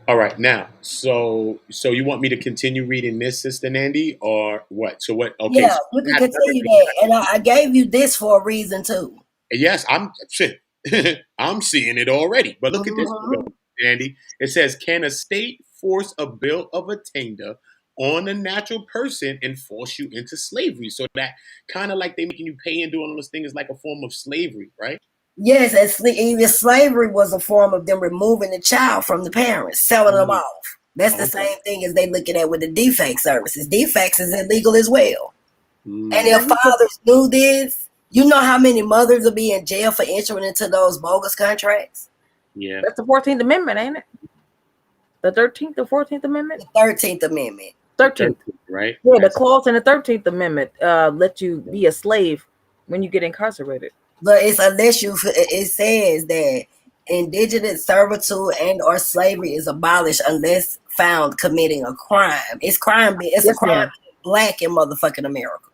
All right, now, so you want me to continue reading this, Sister Nandy, or what? So what? Okay, Yeah, so you it can has continue everything. that. And I gave you this for a reason too. Yes, I'm shit. I'm seeing it already. But look at this one, Hmm. though, Andy. It says, "Can a state force a bill of attainder on a natural person and force you into slavery?" So that kind of like they making you pay and doing all those things is like a form of slavery, right? Yes, and even slavery was a form of them removing the child from the parents, selling them Mhm. off. That's the Okay. same thing as they looking at with the defect services. Defects is illegal as well. And Mm. if Now you put fathers knew this, you know how many mothers will be in jail for entering into those bogus contracts? Yeah. that's the 14th Amendment, ain't it? The 13th or 14th Amendment? The 13th Amendment. The 13th. 13th, right? Yeah, the That's clause in the 13th Amendment let you be a slave when you get incarcerated. But it's unless you, it says that indigenous servitude and or slavery is abolished unless found committing a crime. It's a Yes, crime ma'am. being black in motherfucking America.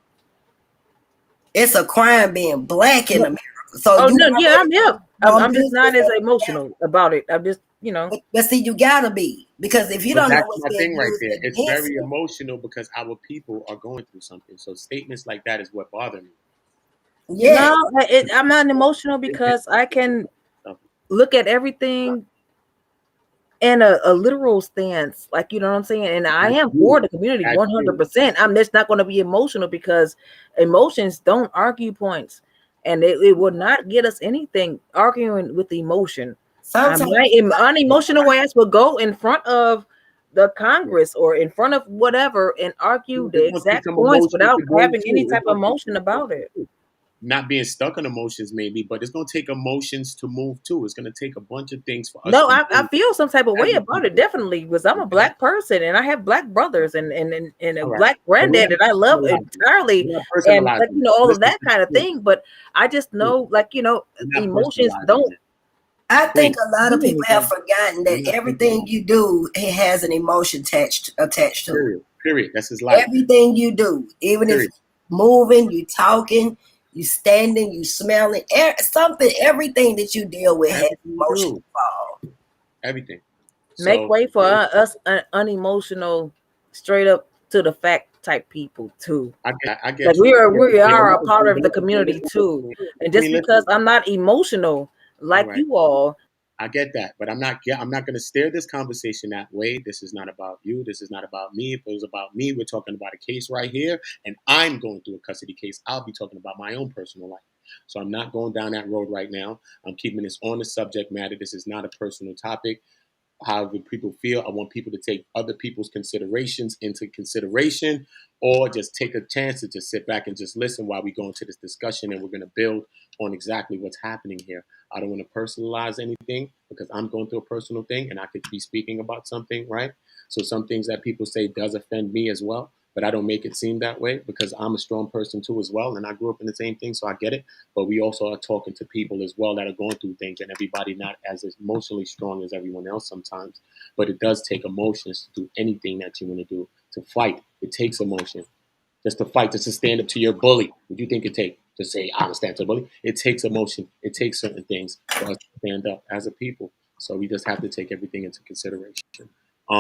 It's a crime being black in America. So Oh you no, yeah, already I'm hip. gonna I'm just use this not as as a emotional about it. I'm just, but see, you gotta be, because if you but don't know that's what's my being thing right used there. It's against very you, emotional because our people are going through something. So statements like that is what bother me. yes. no, I'm not emotional because I can look at everything in a literal stance, like you know what I'm saying. And I That's am for you. the community That's you. 100%. I'm just not going to be emotional because emotions don't argue points, and it will not get us anything arguing with emotion. Sometimes My you gotta unemotional ass will go in front of the Congress or in front of whatever and argue the It's gonna take exact some points emotion without to go having any too. It's type of gonna take emotion some about emotion it. too. Not being stuck on emotions, maybe, but it's gonna take emotions to move too. It's gonna take a bunch of things for us No, to I move feel some type of as way a about it, people. definitely, because I'm a Okay. black person and I have black brothers and a All right. black But we're granddad not that I love personalizing it. entirely, We're not and like personalizing it. all of Listen, that kind of thing. But I just know, we're not emotions personalizing don't it. I think Point. a lot of do people have anything. forgotten that We're not everything personalizing you do, it has an emotion attached it. to Period. Period. That's his it. life. Everything you do, even if Period. you moving, you talking, you standing, you smelling, something, everything that you deal with has Everything you emotion do. involved. Everything. Make So way for us unemotional, straight up to the fact type people too. I Like get you. I get we you. But are a part listen, of the community listen to too, me. and Queen, just because listen. I'm not emotional All like right. you all, I get that, but I'm not. Yeah, I'm not going to steer this conversation that way. This is not about you. This is not about me. If it was about me, we're talking about a case right here, and I'm going through a custody case. I'll be talking about my own personal life. So I'm not going down that road right now. I'm keeping this on the subject matter. This is not a personal topic. However people feel. I want people to take other people's considerations into consideration, or just take a chance to just sit back and just listen while we go into this discussion, and we're going to build on exactly what's happening here. I don't want to personalize anything because I'm going through a personal thing, and I could be speaking about something, right? So some things that people say does offend me as well, but I don't make it seem that way because I'm a strong person too as well, and I grew up in the same thing, so I get it. But we also are talking to people as well that are going through things, and everybody not as emotionally strong as everyone else sometimes. But it does take emotions to do anything that you want to do. To fight, it takes emotion. Just to fight, just to stand up to your bully. What do you think it takes to say, I'm a stand up to the bully? It takes emotion. It takes certain things for us to stand up as a people. So we just have to take everything into consideration. I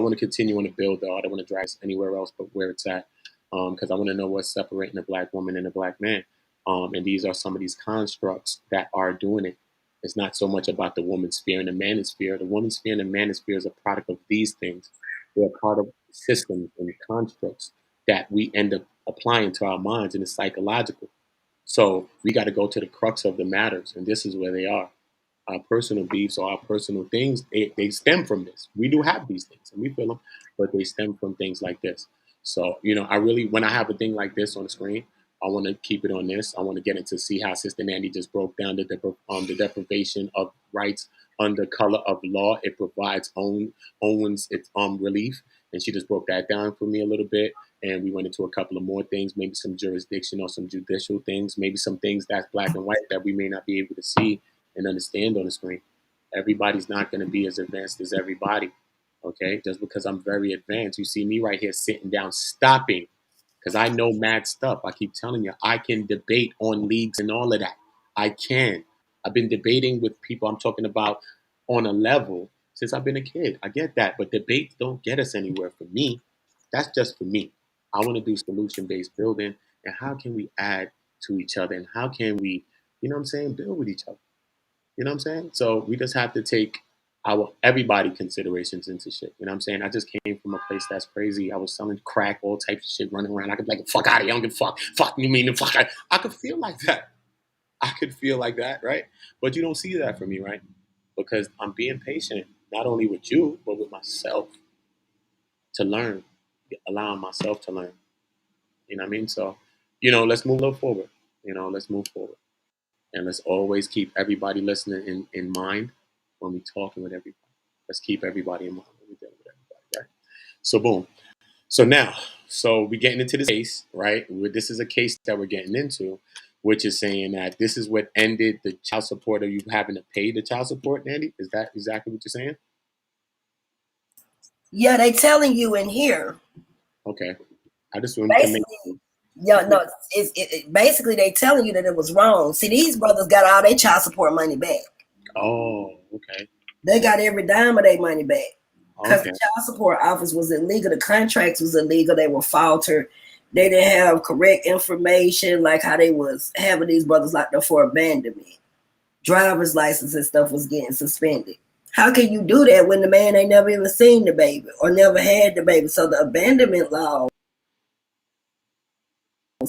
want to continue on the build, though. I don't want to drag us anywhere else but where it's at, because I want to know what's separating a black woman and a black man. And these are some of these constructs that are doing it. It's not so much about the woman's sphere and the manosphere. The woman's sphere and the manosphere is a product of these things. They're part of systems and constructs that we end up applying to our minds, and it's psychological. So we got to go to the crux of the matters, and this is where they are. Our personal beefs or our personal things, they stem from this. We do have these things, and we feel them, but they stem from things like this. So, I really, when I have a thing like this on the screen, I want to keep it on this. I want to get into see how Sister Nandy just broke down the deprivation of rights under color of law. It provides owns its relief, and she just broke that down for me a little bit. And we went into a couple of more things, maybe some jurisdiction or some judicial things, maybe some things that's black and white that we may not be able to see and understand on the screen. Everybody's not going to be as advanced as everybody. Okay, just because I'm very advanced, you see me right here sitting down, stopping, because I know mad stuff. I keep telling you, I can debate on leagues and all of that. I can. I've been debating with people I'm talking about on a level since I've been a kid. I get that, but debates don't get us anywhere. For me, that's just for me. I want to do solution based building, and how can we add to each other, and how can we, you know what I'm saying, build with each other. You know what I'm saying? So we just have to take our everybody considerations into shit. You know what I'm saying? I just came from a place that's crazy. I was selling crack, all types of shit, running around. I could be like, fuck out of here, I don't give a fuck. Fuck you mean the fuck. I could feel like that. I could feel like that, right? But you don't see that from me, right? Because I'm being patient, not only with you, but with myself to learn, allowing myself to learn. You know what I mean? So, let's move a little forward. Let's move forward. And let's always keep everybody listening in mind when we're talking with everybody. Let's keep everybody in mind when we're dealing with everybody, right? So, boom. So we're getting into this case, right? This is a case that we're getting into, which is saying that this is what ended the child support, or you having to pay the child support, Nandy? Is that exactly what you're saying? Yeah, they telling you in here. Okay. I just wanted to make. Yeah, no, basically they telling you that it was wrong. See, these brothers got all their child support money back. Oh, okay. They got every dime of their money back. Because Okay. the child support office was illegal. The contracts was illegal. They were faltered. They didn't have correct information, like how they was having these brothers locked up for abandonment. Driver's license and stuff was getting suspended. How can you do that when the man ain't never even seen the baby or never had the baby? So the abandonment law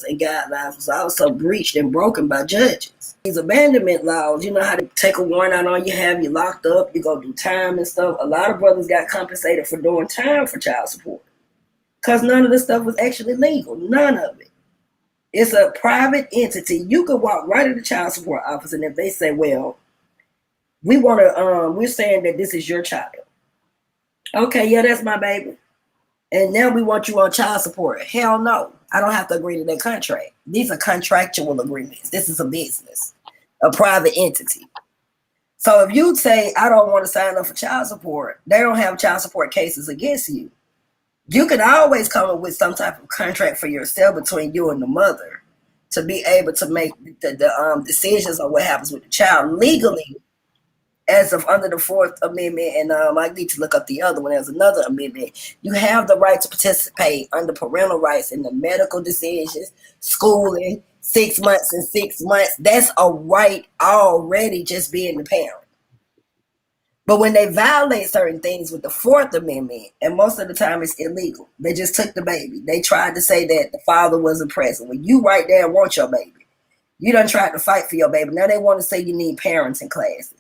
and guidelines was also breached and broken by judges. These abandonment laws, you know how to take a warrant out on you, have you locked up, you go do time and stuff. A lot of brothers got compensated for doing time for child support because none of this stuff was actually legal. None of it. It's a private entity. You could walk right in the child support office, and if they say, well, we're saying that this is your child. Okay, yeah, that's my baby. And now we want you on child support. Hell no. I don't have to agree to that contract. These are contractual agreements. This is a business, a private entity. So if you say, I don't want to sign up for child support, they don't have child support cases against you. You can always come up with some type of contract for yourself between you and the mother to be able to make the decisions on what happens with the child legally, as of under the Fourth Amendment, and I need to look up the other one. There's another amendment. You have the right to participate under parental rights in the medical decisions, schooling, 6 months and 6 months. That's a right already, just being the parent. But when they violate certain things with the Fourth Amendment, and most of the time it's illegal, they just took the baby. They tried to say that the father wasn't present. When you right there want your baby, you done tried to fight for your baby. Now they want to say you need parenting classes.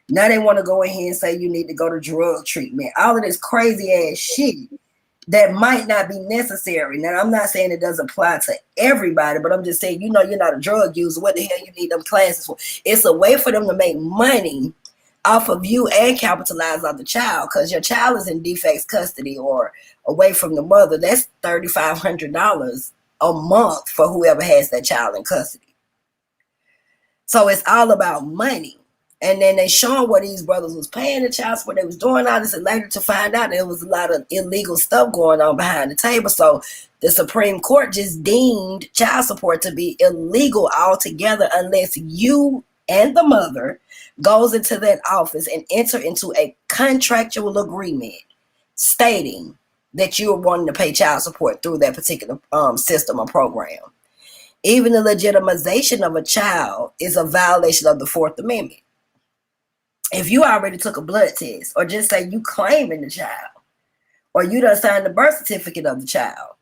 Now they want to go in here and say you need to go to drug treatment. All of this crazy ass shit that might not be necessary. Now, I'm not saying it doesn't apply to everybody, but I'm just saying, you're not a drug user. What the hell you need them classes for? It's a way for them to make money off of you and capitalize on the child, because your child is in defects custody or away from the mother. That's $3,500 a month for whoever has that child in custody. So it's all about money. And then they showing what these brothers was paying the child support. They was doing all this, and later to find out there was a lot of illegal stuff going on behind the table. So the Supreme Court just deemed child support to be illegal altogether unless you and the mother goes into that office and enter into a contractual agreement stating that you are wanting to pay child support through that particular system or program. Even the legitimization of a child is a violation of the Fourth Amendment. If you already took a blood test, or just say you claiming the child, or you done signed the birth certificate of the child,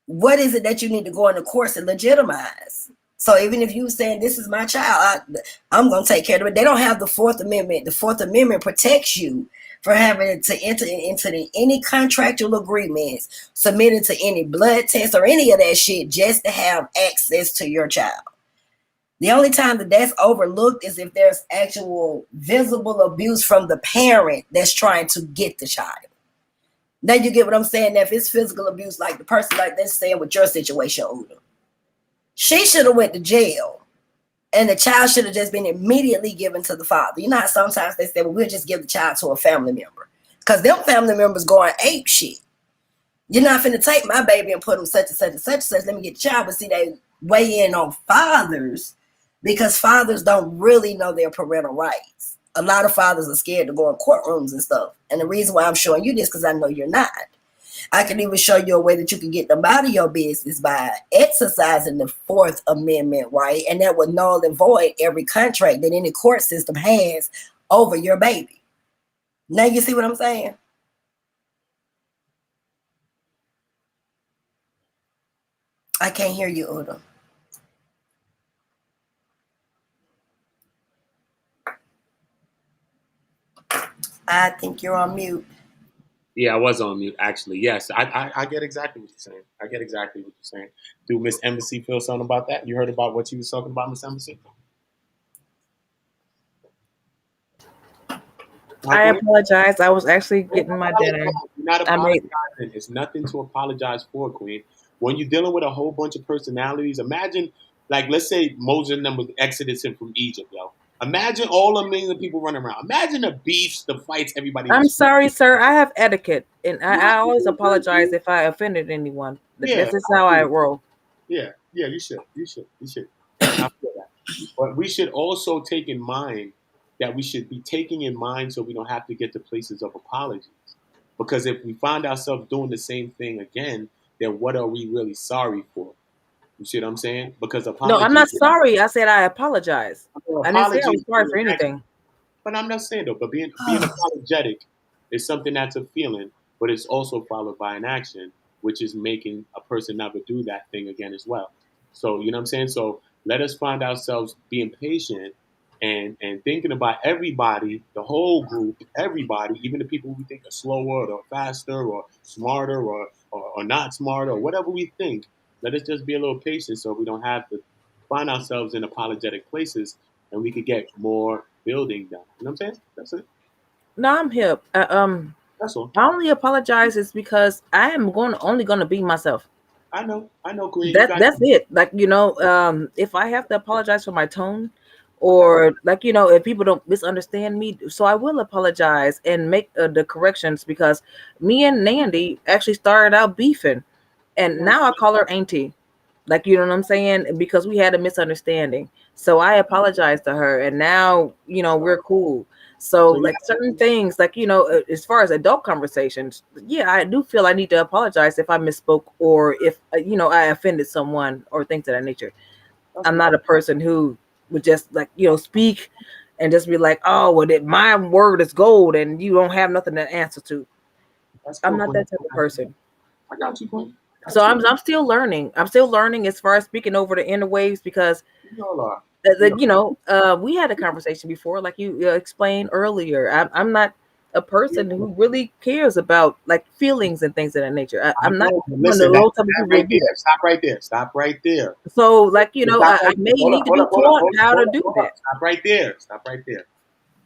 what is it that you need to go into courts and legitimize? So even if you saying this is my child, I'm going to take care of it. They don't have the Fourth Amendment. The Fourth Amendment protects you for having to enter into any contractual agreements, submitting to any blood test or any of that shit just to have access to your child. The only time that that's overlooked is if there's actual visible abuse from the parent that's trying to get the child. Now you get what I'm saying? If it's physical abuse, like the person like that's saying with your situation, Uda, she should have went to jail, and the child should have just been immediately given to the father. You know how sometimes they say, well, we'll just give the child to a family member, because them family members going ape shit. You're not finna take my baby and put them such and such and such and such. Let me get the child. But see, they weigh in on fathers, because fathers don't really know their parental rights. A lot of fathers are scared to go in courtrooms and stuff. And the reason why I'm showing you this, because I know you're not. I can even show you a way that you can get them out of your business by exercising the Fourth Amendment, right? And that would null and void every contract that any court system has over your baby. Now you see what I'm saying? I can't hear you, Uda. I think you're on mute. Yeah, I was on mute actually. Yes, I get exactly what you're saying. I get exactly what you're saying. Do Miss Embassy feel something about that? You heard about what you was talking about, Miss Embassy? I apologize. I was actually getting my dinner. You're not I made apologizing. It's nothing to apologize for, Queen. When you're dealing with a whole bunch of personalities, imagine, like, let's say Moses and them was exodus from Egypt, yo. Imagine all the millions of people running around. Imagine the beefs, the fights, everybody. I'm sorry, sir. I have etiquette, and I always apologize if I offended anyone. Yeah, This is how I roll. yeah, you should. I feel that. But we should also take in mind that we should be taking in mind so we don't have to get to places of apologies. Because if we find ourselves doing the same thing again, then what are we really sorry for? You see what I'm saying? Because No, I'm apologies, not sorry. I said I apologize. I didn't say I was apologies, sorry for anything. but I'm not saying though. But being apologetic is something that's a feeling, but it's also followed by an action, which is making a person never do that thing again as well. So you know what I'm saying. So let us find ourselves being patient and thinking about everybody, the whole group, everybody, even the people we think are slower or faster or smarter or not smarter or whatever we think. Let us just be a little patient so we don't have to find ourselves in apologetic places and we could get more building done. You know what I'm saying? That's it. No, I'm hip. That's all. I only apologize is because I am only going to be myself. I know, Queen. You got That's it. Like, if I have to apologize for my tone, or like, if people don't misunderstand me, so I will apologize and make the corrections, because me and Nandy actually started out beefing, and now I call her auntie. Like, you know what I'm saying? Because we had a misunderstanding. So I apologized to her, and now, we're cool. So, so you like, certain things, like, as far as adult conversations, yeah, I do feel I need to apologize if I misspoke, or if, I offended someone or things of that nature. I'm not a person who would just, like, speak and just be like, oh, well, my word is gold and you don't have nothing to answer to. that's I'm cool, not Queen. that type of person. I got you, Queen. So I'm still learning. I'm still learning as far as speaking over the interwaves, because You all are. You we had a conversation before, like you explained earlier. I'm not a person who really cares about, like, feelings and things of that nature. I'm not know. one of Listen, those type of people who right do there. that. Stop right there. Stop right there. So, like, Stop I right may there. Hold up, need to hold be up, hold up, taught hold up, how to hold up, do hold up. that. Stop right there. Stop right there.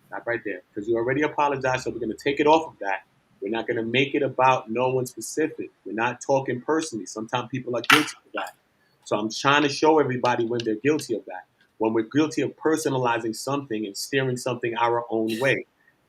Stop right there. Because you already apologized, so we're going to take it off of that. We're not going to make it about no one specific. We're not talking personally. Sometimes people are guilty of that. So I'm trying to show everybody when they're guilty of that. When we're guilty of personalizing something and steering something our own way.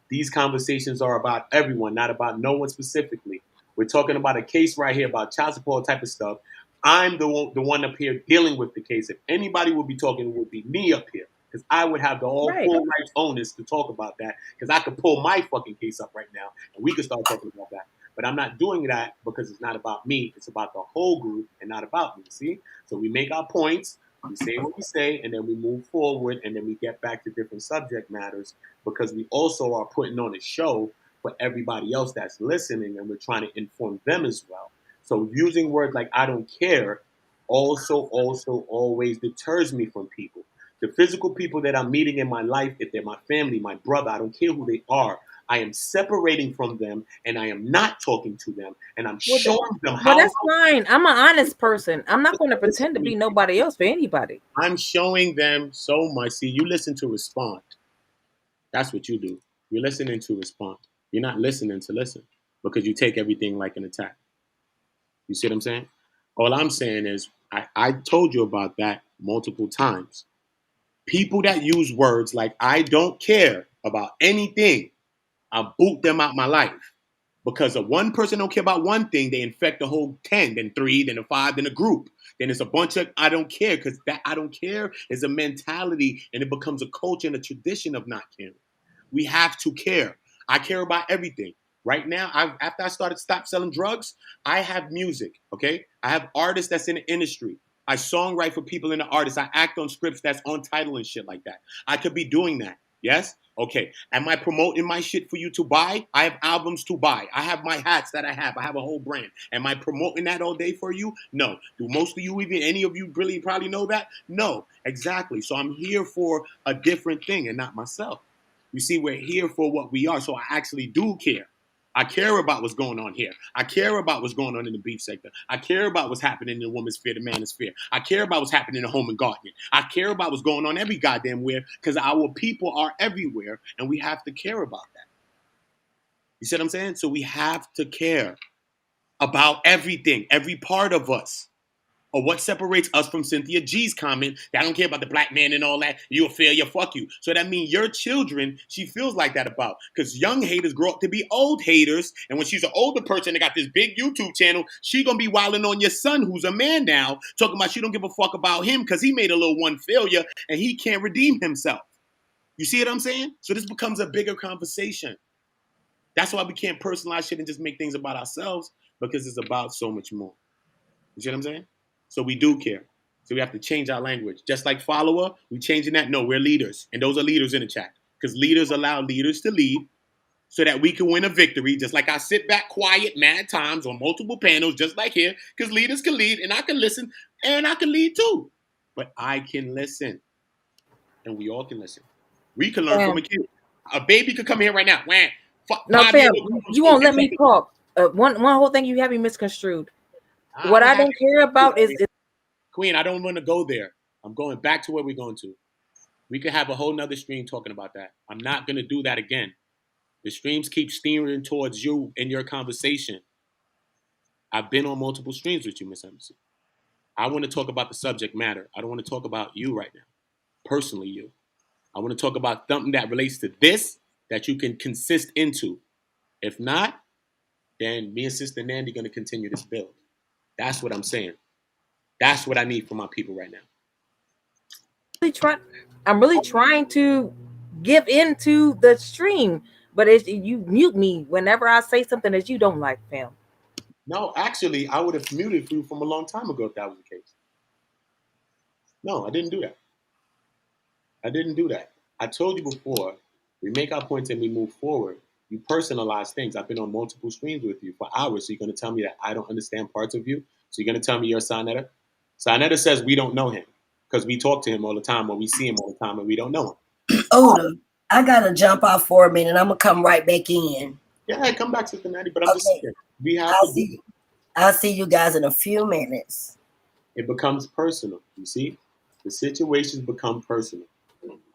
These conversations are about everyone, not about no one specifically. We're talking about a case right here about child support type of stuff. I'm the one up here dealing with the case. If anybody would be talking, it would be me up here, because I would have the all Right. full rights onus to talk about that, because I could pull my fucking case up right now and we could start talking about that. But I'm not doing that because it's not about me. It's about the whole group and not about me. See? So we make our points, we say what we say, and then we move forward, and then we get back to different subject matters, because we also are putting on a show for everybody else that's listening, and we're trying to inform them as well. So using words like "I don't care" also always deters me from people. The physical people that I'm meeting in my life, if they're my family, my brother, I don't care who they are. I am separating from them, and I am not talking to them, and I'm Well, showing them well, how. that's fine. I'm an honest person. I'm not going to pretend to be nobody else for anybody. I'm showing them so much. See, you listen to respond. That's what you do. You're listening to respond. You're not listening to listen, because you take everything like an attack. You see what I'm saying? All I'm saying is, I told you about that multiple times. People that use words like "I don't care" about anything, I boot them out my life. Because of one person don't care about one thing, they infect the whole 10, then 3, then a 5, then a group. Then it's a bunch of "I don't care," because that "I don't care" is a mentality, and it becomes a culture and a tradition of not caring. We have to care. I care about everything. Right now, after I stopped selling drugs, I have music, okay? I have artists that's in the industry. I songwrite for people in the artists. I act on scripts that's on title and shit like that. I could be doing that. Yes? Okay. Am I promoting my shit for you to buy? I have albums to buy. I have my hats that I have. I have a whole brand. Am I promoting that all day for you? No. Do most of you, even any of you, really probably know that? No. Exactly. So I'm here for a different thing and not myself. You see, we're here for what we are. So I actually do care. I care about what's going on here. I care about what's going on in the beef sector. I care about what's happening in the woman's sphere, the man's sphere. I care about what's happening in the home and gardening. I care about what's going on every goddamn where because our people are everywhere and we have to care about that. You see what I'm saying? So we have to care about everything, every part of us. Or what separates us from Cynthia G's comment that I don't care about the black man and all that. You're a failure, fuck you. So that means your children, she feels like that about. Because young haters grow up to be old haters. And when she's an older person that got this big YouTube channel, she going to be wilding on your son who's a man now, talking about she don't give a fuck about him because he made a little one failure and he can't redeem himself. You see what I'm saying? So this becomes a bigger conversation. That's why we can't personalize shit and just make things about ourselves because it's about so much more. You see what I'm saying? So we do care. So we have to change our language. Just like follower, we changing that. No, we're leaders. And those are leaders in the chat. Because leaders allow leaders to lead so that we can win a victory. Just like I sit back quiet mad times on multiple panels, just like here. Because leaders can lead and I can listen and I can lead too. But I can listen. And we all can listen. We can learn from a kid. A baby could come here right now. Wham, No, 5 fam, years old. you won't let me talk. One whole thing you have me misconstrued. What I don't care about is Queen, I don't want to go there. I'm going back to where we're going to. We could have a whole nother stream talking about that. I'm not going to do that again. The streams keep steering towards you in your conversation. I've been on multiple streams with you, Miss Emerson. I want to talk about the subject matter. I don't want to talk about you right now. Personally, you. I want to talk about something that relates to this that you can consist into. If not, then me and Sister Nandy going to continue this build. That's what I'm saying. That's what I need from my people right now. I'm really trying to give into the stream, but you mute me whenever I say something that you don't like, fam. No, actually, I would have muted you from a long time ago if that was the case. No, I didn't do that. I didn't do that. I told you before, we make our points and we move forward. You personalize things. I've been on multiple streams with you for hours, so you're going to tell me that I don't understand parts of you? So you're going to tell me you're a Sonetta? Sonetta says we don't know him because we talk to him all the time or we see him all the time and we don't know him. Oda, I got to jump off for a minute. I'm going to come right back in. Yeah, come back, Sister Natty, but I'm just saying, we have I'll see you guys in a few minutes. It becomes personal, you see? The situations become personal.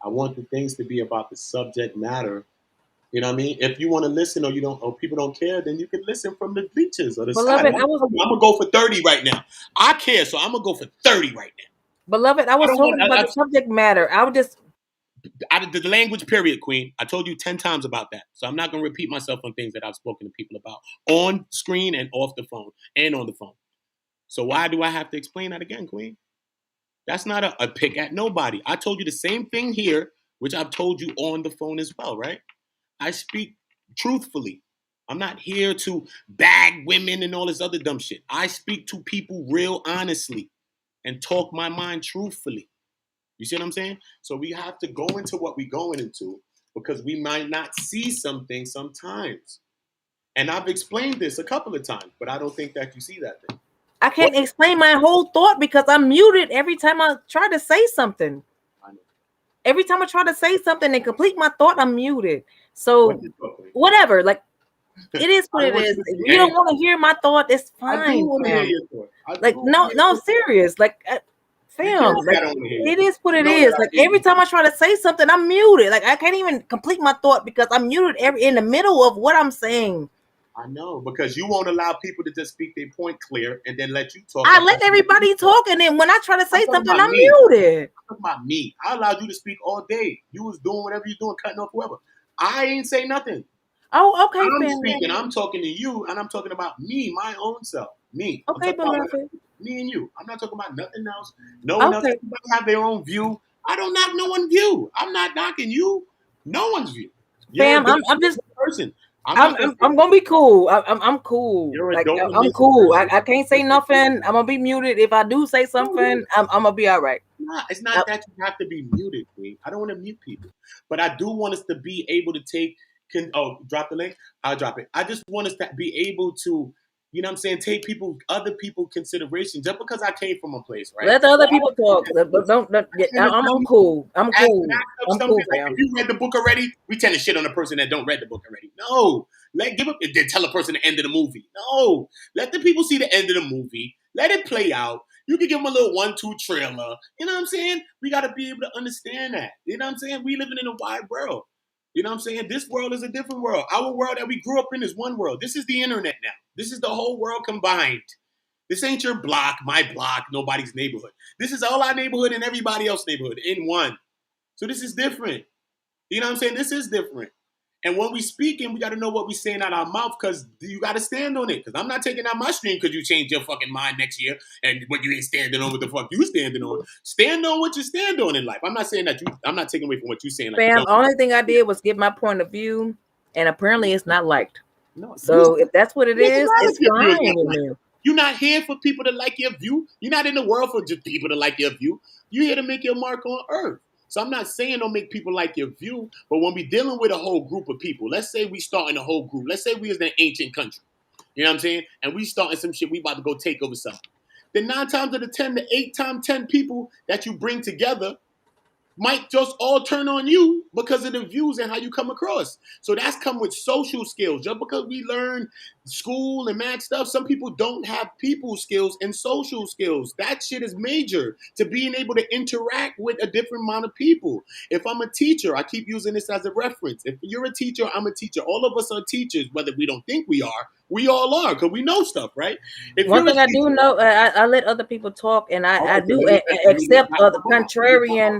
I want the things to be about the subject matter. You know what I mean? If you want to listen or you don't, or people don't care, then you can listen from the bleachers or the side. I'm gonna go for 30 right now. I care, so I'm gonna go for 30 right now. Beloved, I was talking about the subject matter. I would just out of the language period, Queen. I told you 10 times about that. So I'm not gonna repeat myself on things that I've spoken to people about on screen and off the phone and on the phone. So why do I have to explain that again, Queen? That's not a pick at nobody. I told you the same thing here, which I've told you on the phone as well, right? I speak truthfully. I'm not here to bag women and all this other dumb shit. I speak to people real honestly and talk my mind truthfully. You see what I'm saying? So we have to go into what we're going into because we might not see something sometimes. And I've explained this a couple of times, but I don't think that you see that thing. I can't explain my whole thought because I'm muted every time I try to say something. Every time I try to say something and complete my thought, I'm muted. So whatever, like it is what it is. If you don't want to hear my thought, it's fine. I do want to hear your thought. Like no, serious. Like fam, like, it is what it is. Like every time I try to say something, I'm muted. Like I can't even complete my thought because I'm muted in the middle of what I'm saying. I know, because you won't allow people to just speak their point clear and then let you talk. I let everybody talk, and then when I try to say something, I'm muted. I'm talking about me. I allowed you to speak all day. You was doing whatever you're doing, cutting off whoever. I ain't say nothing. Oh, okay. I'm speaking. I'm talking to you, and I'm talking about me, my own self, me. Okay, beloved. Me and you. I'm not talking about nothing else. No one else have their own view. I don't knock no one's view. I'm not knocking you. No one's view. Fam, I'm just person. I'm gonna be cool. I'm cool. You're a Like dope, I'm amazing cool. person. I can't say nothing. I'm gonna be muted. If I do say something, I'm gonna be all right. It's not that you have to be muted, Queen. I don't want to mute people, but I do want us to be able to take. Drop the link. I'll drop it. I just want us to be able to, you know what I'm saying, take other people consideration. Just because I came from a place, right? Let the other people talk. But I'm cool. I'm cool. I'm cool, Like, fam. if you read the book already, we tend to shit on the person that don't read the book already. No, then tell a person the end of the movie. No, let the people see the end of the movie. Let it play out. You can give them a little 1-2 trailer. You know what I'm saying? We got to be able to understand that. You know what I'm saying? We living in a wide world. You know what I'm saying? This world is a different world. Our world that we grew up in is one world. This is the internet now. This is the whole world combined. This ain't your block, my block, nobody's neighborhood. This is all our neighborhood and everybody else's neighborhood in one. So this is different. You know what I'm saying? This is different. And when we speaking, we got to know what we saying out our mouth because you got to stand on it. Because I'm not taking out my stream because you change your fucking mind next year and what you ain't standing on, what the fuck you standing on. Stand on what you stand on in life. I'm not saying that I'm not taking away from what you're saying. Like, Fam, only thing I did was give my point of view, and apparently it's not liked. No, so if that's what it is, it's fine with me. You're not here for people to like your view. You're not in the world for just people to like your view. You're here to make your mark on earth. So I'm not saying don't make people like your view, but when we're dealing with a whole group of people, let's say we starting a whole group. Let's say we is in an ancient country. You know what I'm saying? And we starting some shit, we about to go take over something. Then 9 times out of 10, the 8 times 10 people that you bring together might just all turn on you because of the views and how you come across. So that's come with social skills. Just because we learn school and math stuff, some people don't have people skills and social skills. That shit is major to being able to interact with a different amount of people. If I'm a teacher, I keep using this as a reference. If you're a teacher, I'm a teacher. All of us are teachers, whether we don't think we are. We all are because we know stuff, right? One thing I do know, I let other people talk, and I do accept other contrarian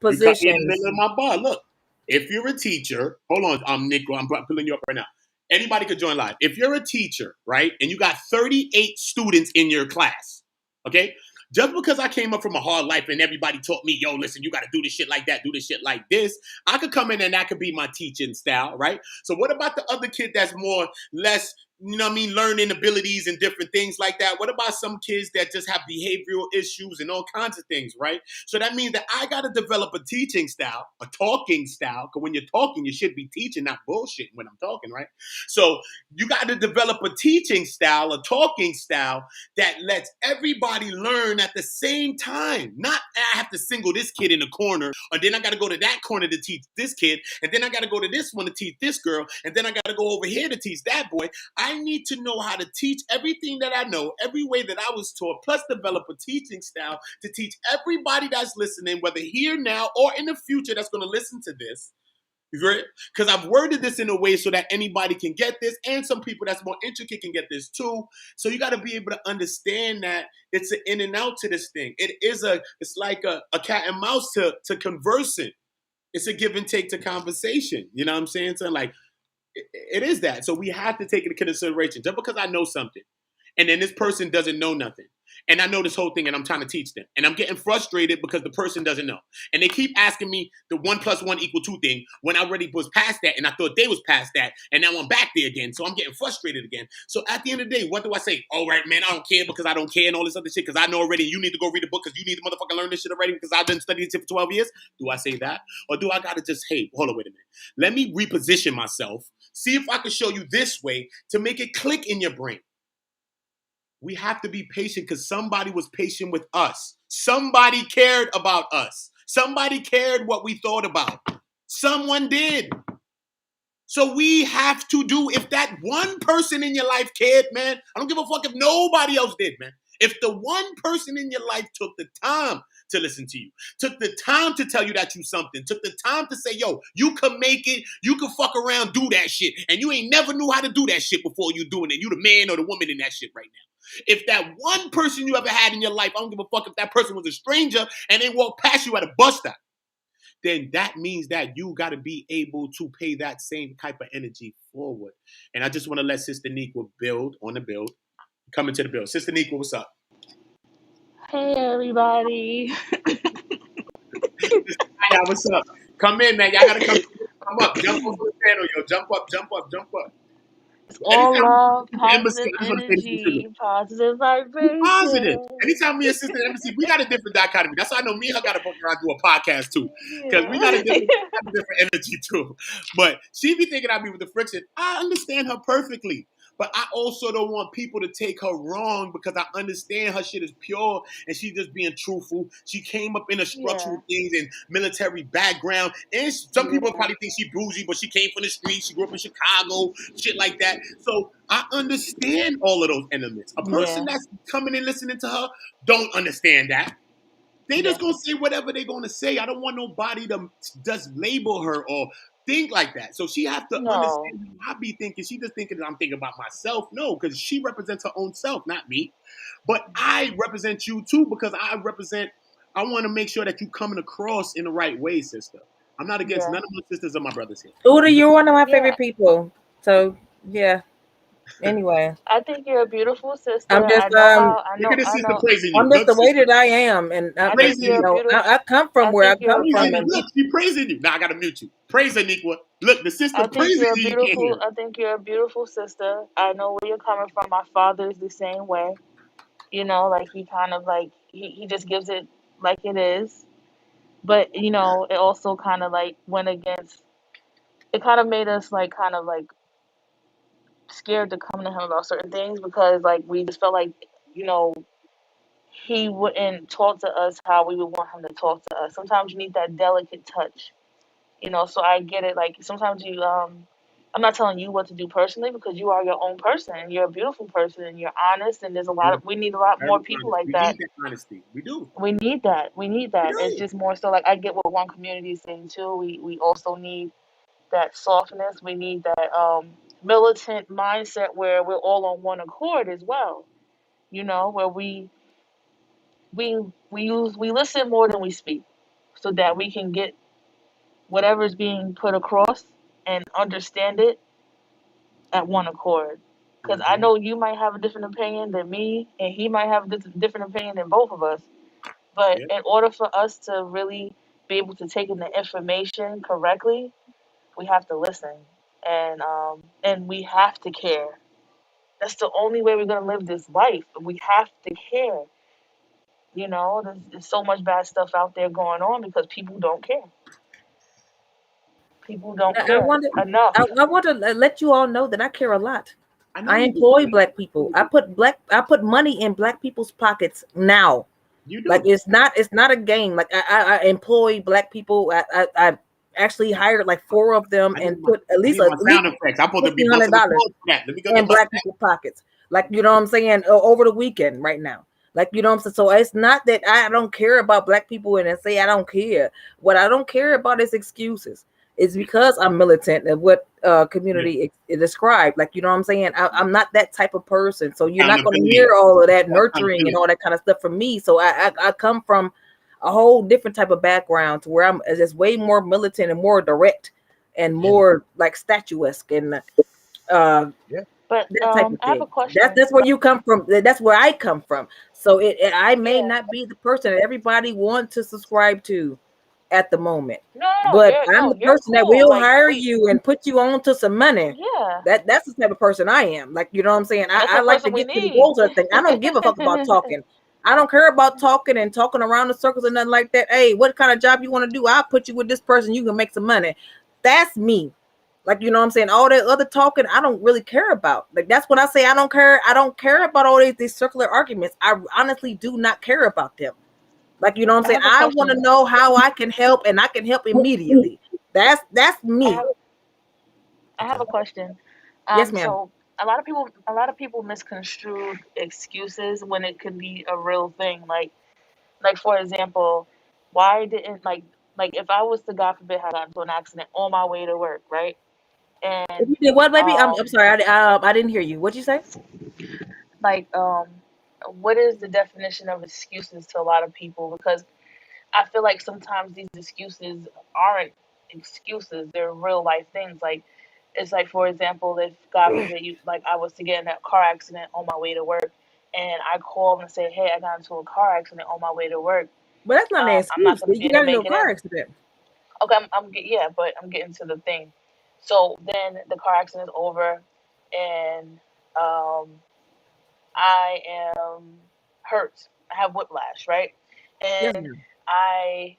positions. My bar. Look, if you're a teacher, hold on, I'm Nick. I'm pulling you up right now. Anybody could join live. If you're a teacher, right, and you got 38 students in your class, okay, just because I came up from a hard life and everybody taught me, yo, listen, you got to do this shit like that, do this shit like this, I could come in and that could be my teaching style, right? So what about the other kid that's less, you know what I mean, learning abilities and different things like that? What about some kids that just have behavioral issues and all kinds of things, right? So that means that I got to develop a teaching style, a talking style, because when you're talking, you should be teaching, not bullshitting when I'm talking, right? So you got to develop a teaching style, a talking style that lets everybody learn at the same time. Not I have to single this kid in the corner, or then I got to go to that corner to teach this kid, and then I got to go to this one to teach this girl, and then I got to go over here to teach that boy. I need to know how to teach everything that I know, every way that I was taught, plus develop a teaching style to teach everybody that's listening, whether here now or in the future that's going to listen to this. Because I've worded this in a way so that anybody can get this, and some people that's more intricate can get this too. So you got to be able to understand that it's an in and out to this thing. It's like a cat and mouse to conversing. It's a give and take to conversation. You know what I'm saying? So like, it is that. So we have to take it into consideration. Just because I know something, and then this person doesn't know nothing, and I know this whole thing, and I'm trying to teach them, and I'm getting frustrated because the person doesn't know, and they keep asking me the 1 + 1 = 2 thing when I already was past that, and I thought they was past that, and now I'm back there again. So I'm getting frustrated again. So at the end of the day, what do I say? All right, man, I don't care because I don't care and all this other shit because I know already. You need to go read a book because you need to motherfucking learn this shit already because I've been studying this shit for 12 years. Do I say that, or do I gotta just, hey, hold on, wait a minute, let me reposition myself, see if I can show you this way to make it click in your brain. We have to be patient because somebody was patient with us. Somebody cared about us. Somebody cared what we thought about. Someone did. So we have to do, if that one person in your life cared, man, I don't give a fuck if nobody else did, man. If the one person in your life took the time to listen to you, took the time to tell you that you something, took the time to say, yo, you can make it, you can fuck around, do that shit, and you ain't never knew how to do that shit before you doing it. You the man or the woman in that shit right now. If that one person you ever had in your life, I don't give a fuck if that person was a stranger and they walked past you at a bus stop, then that means that you got to be able to pay that same type of energy forward. And I just want to let Sister Nequa build on the build. Come into the build. Sister Nequa, what's up? Hey, everybody. What's up? Come in, man. Y'all got to come Come up, jump up on the panel, yo. Jump up, jump up, jump up. It's all Anytime love, we embassy, positive I just want to say this to you. energy, positive Positive. vibration. Anytime me and Sister Embassy, we got a different dichotomy. That's why I know me and her got to book around do a podcast too, because we got a Yeah. different energy too. But she be thinking I be with the friction. I understand her perfectly, but I also don't want people to take her wrong because I understand her shit is pure and she just being truthful. She came up in a Yeah. structural things and military background, and some people probably think she bougie, but she came from the streets. She grew up in Chicago, shit like that. So I understand all of those elements. A person Yeah. that's coming and listening to her don't understand that. They Yeah. just gonna say whatever they're gonna say. I don't want nobody to just label her or think like that. So she have to No. understand how I be thinking. She just thinking that I'm thinking about myself. No, because she represents her own self, not me. But I represent you too because I want to make sure that you coming across in the right way, sister. I'm not against Yeah. none of my sisters or my brothers here. Uda, you're one of my Yeah. favorite people. So yeah. Anyway, I think you're a beautiful sister. I'm just I know how. I Look know. at this I sister know. praising you. I'm just Look, the way sister, that I am, and I think praising you're a you. beautiful. I come from I where I think come you're. from, Praising you. and Look, she praising you. Now I gotta mute you. Praise Aniqua. Look, the sister I think praising you're a you. You can't hear beautiful. it. I think you're a beautiful sister. I know where you're coming from. My father is the same way. You know, like he kind of like he just gives it like it is. But it also kind of like went against. It kind of made us like kind of like scared to come to him about certain things because like we just felt like you know he wouldn't talk to us how we would want him to talk to us. Sometimes you need that delicate touch, So I get it. Like sometimes I'm not telling you what to do personally because you are your own person and you're a beautiful person and you're honest. And there's a lot Yeah, of we need a lot very more people honest. like We that. need that honesty. We do. We need that. We need We that. It's do. just more so like I get what one community is saying too. We also need that softness. We need that militant mindset where we're all on one accord as well. Where we listen more than we speak, so that we can get whatever's being put across and understand it at one accord. Because I Mm-hmm. know you might have a different opinion than me, and he might have a different opinion than both of us. But Yeah. in order for us to really be able to take in the information correctly, we have to listen, and we have to care. That's the only way we're gonna live this life. We have to care. There's so much bad stuff out there going on because people don't care. People don't I care want to. enough. I want to let you all know that I care a lot. I know I you do. employ black people. I put money in black people's pockets now. You Like do. it's not a game. Like I employ black people. I actually hired like 4 of them and put at I least need at my least sound effects. I'm supposed to be $1,500 busting the balls for that. Let me go in get my black people's pockets. Like you know what I'm saying, over the weekend right now. Like you know what I'm saying. So it's not that I don't care about black people and I say I don't care. What I don't care about is excuses. It's because I'm militant of what community is described. Like you know what I'm saying. I'm not that type of person. So you're not going to accountability. hear all of that nurturing and Accountability. all that kind of stuff from me. So I come from a whole different type of background to where I'm just way more militant and more direct and Yeah. more like statuesque and Yeah. But that type of I have a thing. question. That's where you come from. That's where I come from. So I may Yeah. not be the person that everybody wants to subscribe to at the moment, No, no, no. but You're I'm no, the you're person that cool. will Like hire we, you and put you on to some money. yeah. That's the type of person I am. Like you know what I'm saying. That's I the like to person we get to the need. goals of the thing. I don't give a fuck about talking. I don't care about talking and talking around the circles and nothing like that. Hey, what kind of job you want to do? I'll put you with this person. You can make some money. That's me. Like you know what I'm saying? All that other talking, I don't really care about. Like that's when I say I don't care. I don't care about all these circular arguments. I honestly do not care about them. Like you know what I'm I saying? have a I want to question. know how I can help and I can help immediately. That's I me. have I have a question. Yes, ma'am. So a lot of people misconstrue excuses when it could be a real thing. Like for example, why didn't like if I was to God forbid had gotten into an accident on my way to work, right? If And you did what, baby? I'm um sorry. I didn't hear you. What'd you say? like what is the definition of excuses to a lot of people? Because I feel like sometimes these excuses aren't excuses; they're real life things. Like it's like, for example, if God forbid you like I was to get in a car accident on my way to work, and I called and say, "Hey, I got into a car accident on my way to work. But that's not an I'm not excuse. going to be You able got to into a make it car in." accident. Okay, yeah, but I'm getting to the thing. So then the car accident is over, and um, I am hurt. I have whiplash, right? Yes, And ma'am. I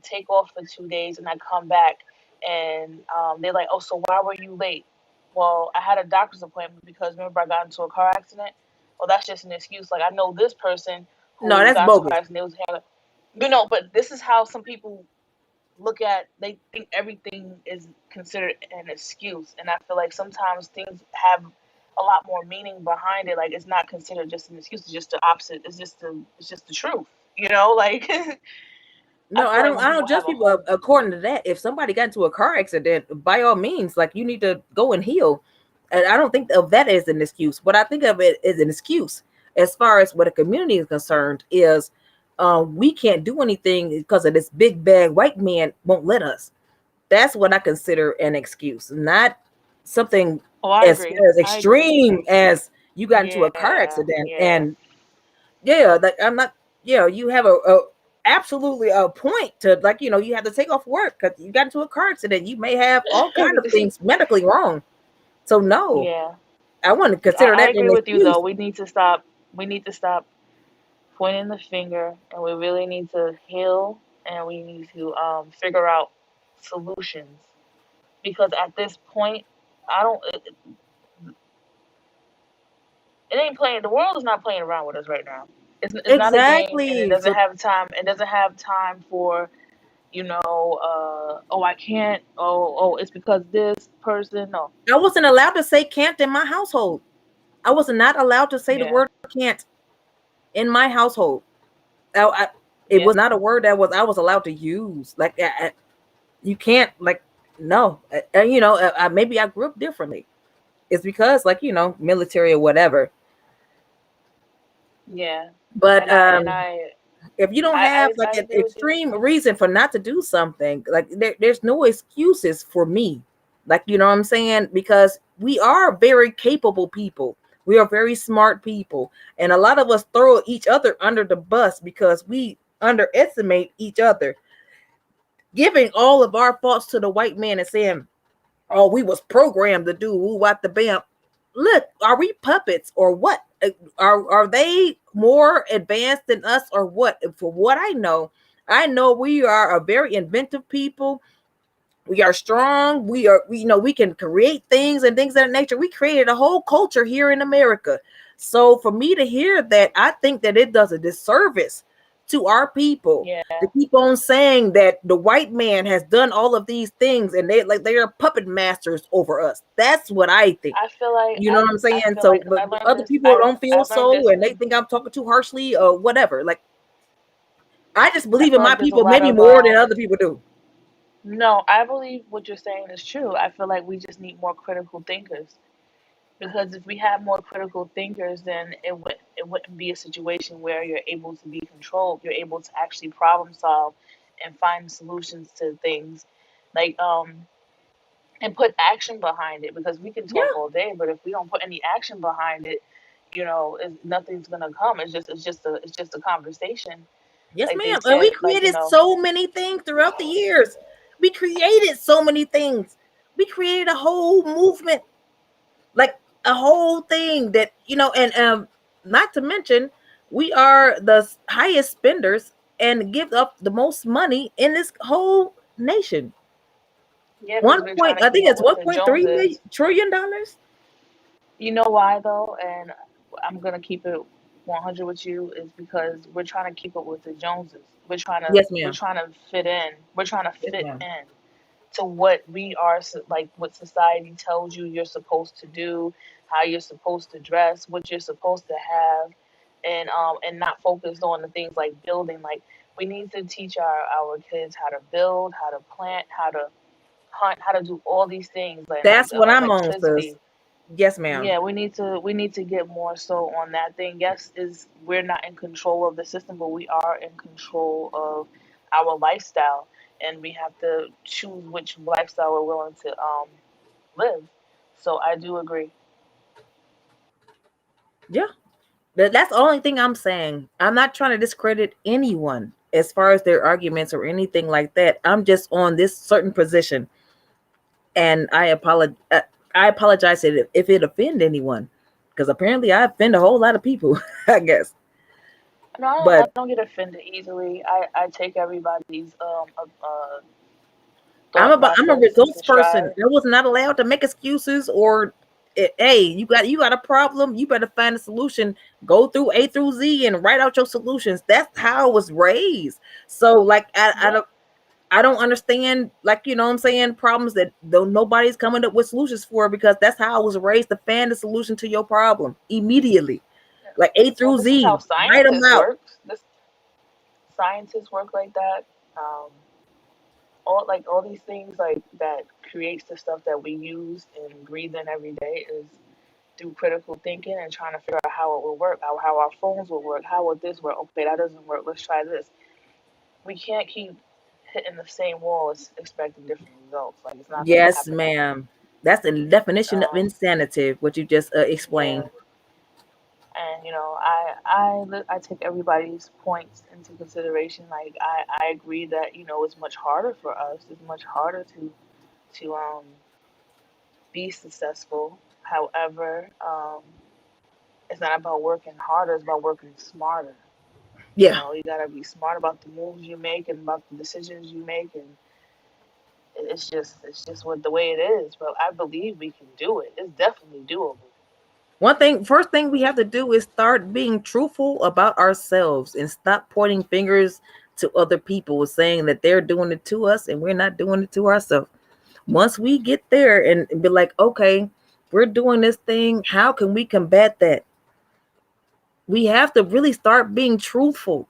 take off for 2 days, and I come back, and they're like, "Oh, so why were you late?" Well, I had a doctor's appointment because remember I got into a car accident. Well, that's just an excuse. Like I know this person No, who that's got into a bogus. car accident. They was having, but this is how some people look at. They think everything is considered an excuse, and I feel like sometimes things have a lot more meaning behind it. Like it's not considered just an excuse, it's just the opposite. It's just the truth, like I No, feel I like don't. when I don't people have judge a people whole according to that. If somebody got into a car accident, by all means, like you need to go and heal. And I don't think of that as an excuse. What I think of it as an excuse, as far as what a community is concerned, is we can't do anything because of this big bad white man won't let us. That's what I consider an excuse, not something oh I as agree. far as I agree. extreme as you got into a car Yeah, accident. yeah. And yeah, like I'm not, you have a absolutely a point to, like, you have to take off work because you got into a car accident. You may have all kind of things medically wrong. So no, Yeah. I wouldn't consider I that an agree with you excuse. though. We need to stop pointing the finger, and we really need to heal, and we need to figure out solutions, because at this point I don't it ain't playing. The world is not playing around with us right now. It's not a game, and it Exactly. doesn't So have time. It doesn't have time for oh, I can't. Oh, it's because this person. No. I wasn't allowed to say can't in my household. I was not allowed to say the Yeah. word can't in my household. It Yeah. was not a word that was I was allowed to use. Like you can't, like, no. Maybe I grew up differently. It's because, like, military or whatever. Yeah. But And I if you don't I have I, like I an agree with you. extreme reason for not to do something, like there's no excuses for me. Like, you know what I'm saying? Because we are very capable people. We are very smart people. And a lot of us throw each other under the bus because we underestimate each other, giving all of our faults to the white man and saying, oh, we was programmed to do woo what the bam. Look, are we puppets or what? Are they more advanced than us or what? For what I know we are a very inventive people. We are strong. We can create things and things of that nature. We created a whole culture here in America. So for me to hear that, I think that it does a disservice to our people Yeah. to keep on saying that the white man has done all of these things and they are puppet masters over us. That's what I think. I feel like You know what I'm I saying? feel So, like 'cause but I learned other this. people I don't feel I learned so, this. and they think I'm talking too harshly or whatever. Like, I just I believe in feel my like there's a people lot maybe of more than other people do. No, I believe what you're saying is true. I feel like we just need more critical thinkers. Because if we have more critical thinkers, then it wouldn't be a situation where you're able to be controlled. You're able to actually problem solve and find solutions to things, like and put action behind it. Because we can talk Yeah. all day, but if we don't put any action behind it, nothing's gonna come. It's just a conversation. Yes, Like they ma'am. And we said, created so many things throughout the years. We created so many things. We created a whole movement, like a whole thing that, and not to mention, we are the highest spenders and give up the most money in this whole nation. yeah, because One we're trying point, to I keep think up it's with one the point three million Joneses. trillion dollars. You know why though? And I'm gonna keep it 100 with you is because we're trying to keep up with the Joneses. We're trying to Yes, we're ma'am. trying to fit in. We're trying to Yes, fit ma'am. in to what we are, like what society tells you you're supposed to do, how you're supposed to dress, what you're supposed to have, and not focused on the things like building. Like we need to teach our kids how to build, how to plant, how to hunt, how to do all these things, like That's what I'm on, sis. electricity. Yes, ma'am. Yeah, we need to get more so on that thing. Yes, is we're not in control of the system, but we are in control of our lifestyle, and we have to choose which lifestyle we're willing to live. So I do agree. Yeah. That's the only thing I'm saying. I'm not trying to discredit anyone as far as their arguments or anything like that. I'm just on this certain position, and I apologize if it offend anyone, because apparently I offend a whole lot of people. I guess, No, I but don't get offended easily. I take everybody's I'm thought a process results into person. stride. I was not allowed to make excuses or hey, you got a problem, you better find a solution. Go through A through Z and write out your solutions. That's how I was raised. So like Yeah. I don't understand, like, you know what I'm saying, problems that though nobody's coming up with solutions for, because that's how I was raised, to find the solution to your problem immediately. Like A Well, through this is how Z, write them scientists out. work. This scientists work like that. Um, all these things like that creates the stuff that we use and breathe in every day is through critical thinking and trying to figure out how it will work, how our phones will work, how will this work? Okay, that doesn't work. Let's try this. We can't keep hitting the same wall expecting different results. Like it's not going to Yes, happen that way. ma'am. That's the definition of Um, insanity, what you just yeah, explained. and I take everybody's points into consideration. Like I agree that it's much harder for us. It's much harder to be successful. However, it's not about working harder. It's about working smarter. Yeah. You gotta be smart about the moves you make and about the decisions you make, and it's just what the way it is. But I believe we can do it. It's definitely doable. First thing we have to do is start being truthful about ourselves and stop pointing fingers to other people, saying that they're doing it to us and we're not doing it to ourselves. Once we get there and be like, okay, we're doing this thing, how can we combat that? We have to really start being truthful.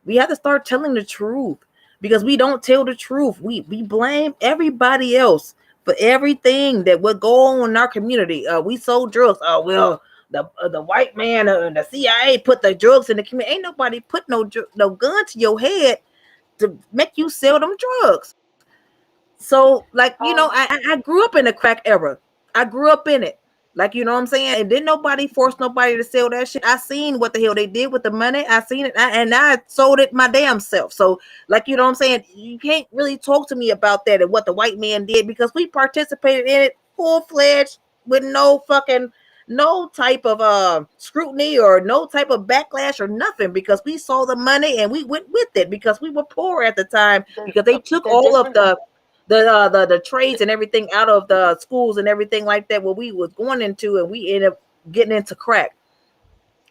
We have to start telling the truth, because we don't tell the truth. We blame everybody else for everything that would go on in our community. We sold drugs. Oh well, the white man, the CIA put the drugs in the community. Ain't nobody put no gun to your head to make you sell them drugs. So, like, Um, I grew up in the crack era. I grew up in it. Like, you know what I'm saying? And didn't nobody force nobody to sell that shit. I seen what the hell they did with the money. I seen it, and I sold it my damn self. So, like, you know what I'm saying? You can't really talk to me about that and what the white man did, because we participated in it full fledged with no type of scrutiny or no type of backlash or nothing, because we saw the money and we went with it, because we were poor at the time, the because they took the all of difference the trades and everything out of the schools and everything like that, what we was going into, and we ended up getting into crack.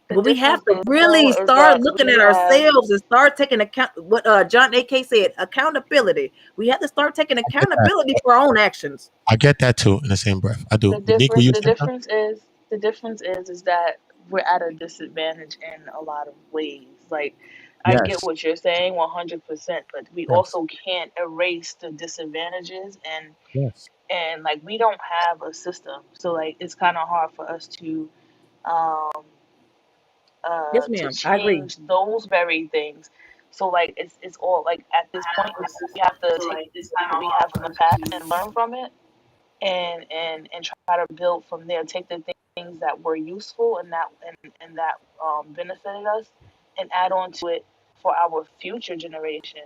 the But we have difference to is really though is start that looking we at have ourselves and start taking account what John AK said, accountability. We have to start taking I get that. accountability for our own actions. I get that too. In the same breath, I do. the Unique, will difference you the say something? difference is the difference is that we're at a disadvantage in a lot of ways. Like I get Yes. what you're saying 100%, but we Yes. also can't erase the disadvantages, Yes. and like we don't have a system, so like it's kind of hard for us um Yes, to ma'am. I agree. change those very things. So like it's all like at this point we have to take what we have from the past and learn from it, and try to build from there. Take the things that were useful and that benefited us, and add on to it for our future generation.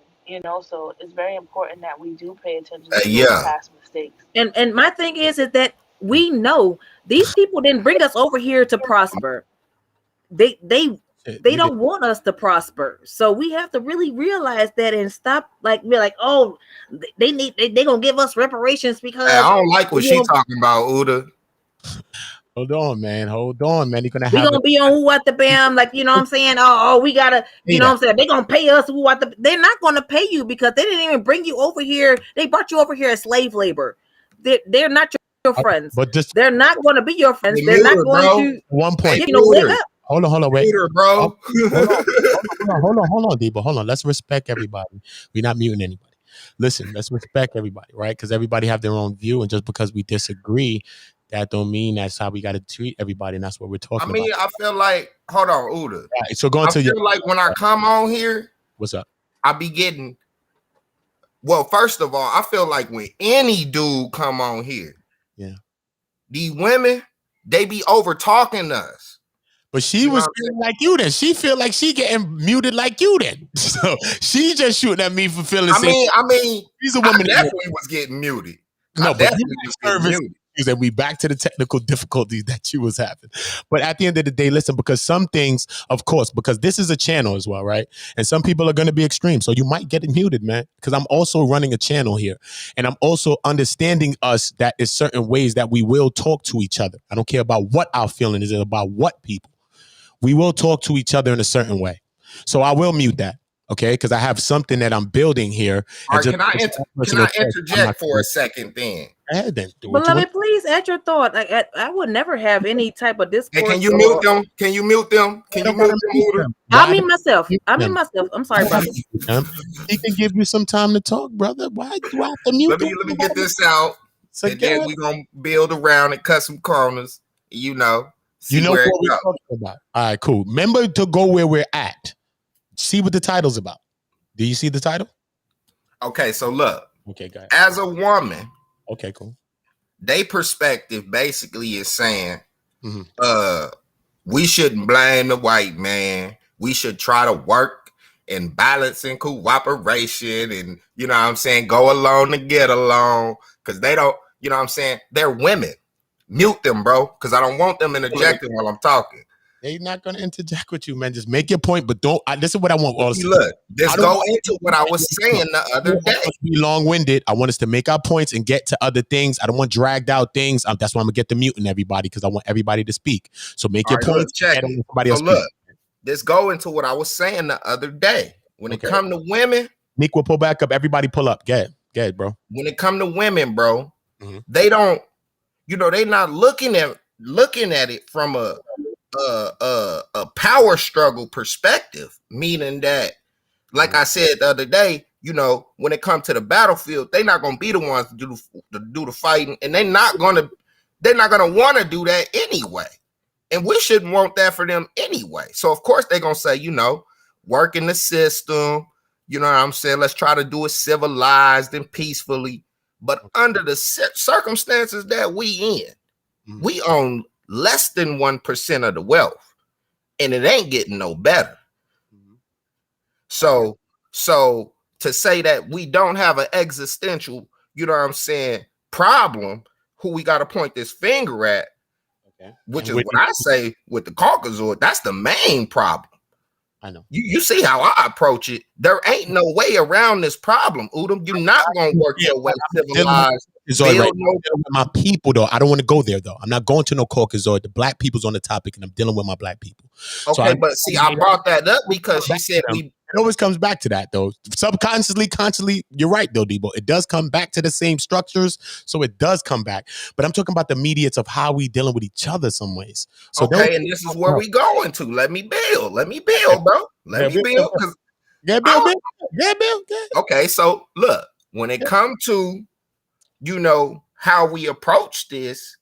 So it's very important that we do pay attention to those Yeah. past mistakes. And my thing is that we know these people didn't bring us over here to prosper. they they Shit, they you did. don't want us to prosper, so we have to really realize that and stop like be like, oh, they gonna give us reparations Hey, because I don't like what we she gonna, talking about, Uda. Hold on, man. Hold on, man. You're gonna we have gonna it. be on who at the bam, like, you know what I'm saying, oh we gotta, Say you know what that. I'm saying, they gonna pay us who at the, they're not gonna pay you because they didn't even bring you over here. They brought you over here as slave labor. They're not your friends. But just They're not going to be your friends. Hey, They're mute not her, going bro. to, one Hey, point. mute wake her. up. Hold on, wait. Mute her, Oh, bro. hold on, Debo. Hold on. Let's respect everybody. We're not muting anybody. Listen, let's respect everybody, right? Because everybody have their own view, and just because we disagree, that don't mean that's how we got to treat everybody, and that's what we're I talking about. mean, I feel like, hold on, Uda. Right, so going I to your feel like when I come on here, what's up? I be getting, well, first of all, I feel like when any dude come on here, Yeah. these women, they be over talking us. But she You know was what I'm feeling like you then. She feel like she getting muted like you then. So she just shooting at me for feeling the same. I mean, She's a I woman. definitely was getting muted. I No, but you definitely was have getting service muted. issues, and we back to the technical difficulties that you was having. But at the end of the day, listen, because some things, of course, because this is a channel as well, right? And some people are going to be extreme, so you might get muted, man. Because I'm also running a channel here, and I'm also understanding us that is certain ways that we will talk to each other. I don't care about what our feeling is, about what people. We will talk to each other in a certain way. So I will mute that, okay? Because I have something that I'm building here. All And right, just can I interject for a second then? Go ahead then. Do what you want. Beloved, please add your thought. I would never have any type of Hey, discourse. can you mute them? Can you mute them? Can you mute them, Uda? I'll mute myself. I'm sorry, brother. He can give you some time to talk, brother. Why do I have to mute Let me get this out, so and then we're gonna build around and cut some corners. You know, see what where it we're goes. talking about. All right, cool. Remember to go where we're at. See what the title's about. Do you see the title? Okay, so look. Okay, go ahead. As a woman, okay, cool. They perspective basically is saying, we shouldn't blame the white man. We should try to work and balance and cooperation, and you know what I'm saying, go along to get along, because they don't, you know what I'm saying, they're women. Mute them, bro, because I don't want them interjecting while I'm talking. They're not going to interject with you, man. Just make your point, but don't. This is what I want. Look, just go into what I was saying the other day. Be long-winded. I want us to make our points and get to other things. I don't want dragged out things. That's why I'm gonna get the muting everybody, because I want everybody to speak. So make your points. Check it. So look, just go into what I was saying the other day. When it come to women, Nick will pull back up. Everybody pull up. Get it, bro. When it come to women, bro, they don't. You know, they not looking at it from a power struggle perspective, meaning that, like I said the other day, you know, when it comes to the battlefield, they're not gonna be the ones to do the fighting, and they're not gonna want to do that anyway. And we shouldn't want that for them anyway. So of course they're gonna say, you know, work in the system, you know what I'm saying? Let's try to do it civilized and peacefully. But under the circumstances that we in, we own less than 1% of the wealth, and it ain't getting no better. So to say that we don't have an existential, you know what I'm saying, problem, who we got to point this finger at, which is what I say with the Caucasoid, that's the main problem. I know. You see how I approach it. There ain't no way around this problem, Udom. You're not gonna work your way civilized. Right. My people, though, I don't want to go there, though. I'm not going to no Caucasoid. The black people's on the topic, and I'm dealing with my black people. Okay, but see, I brought that up because she said it always comes back to that, though. Subconsciously, consciously, you're right, though, Debo. It does come back to the same structures, so it does come back. But I'm talking about the mediates of how we dealing with each other some ways. So okay, and this is where we going to. Let me build, bro. Let me build. Build. Okay, so look, when it comes to, you know, how we approach this,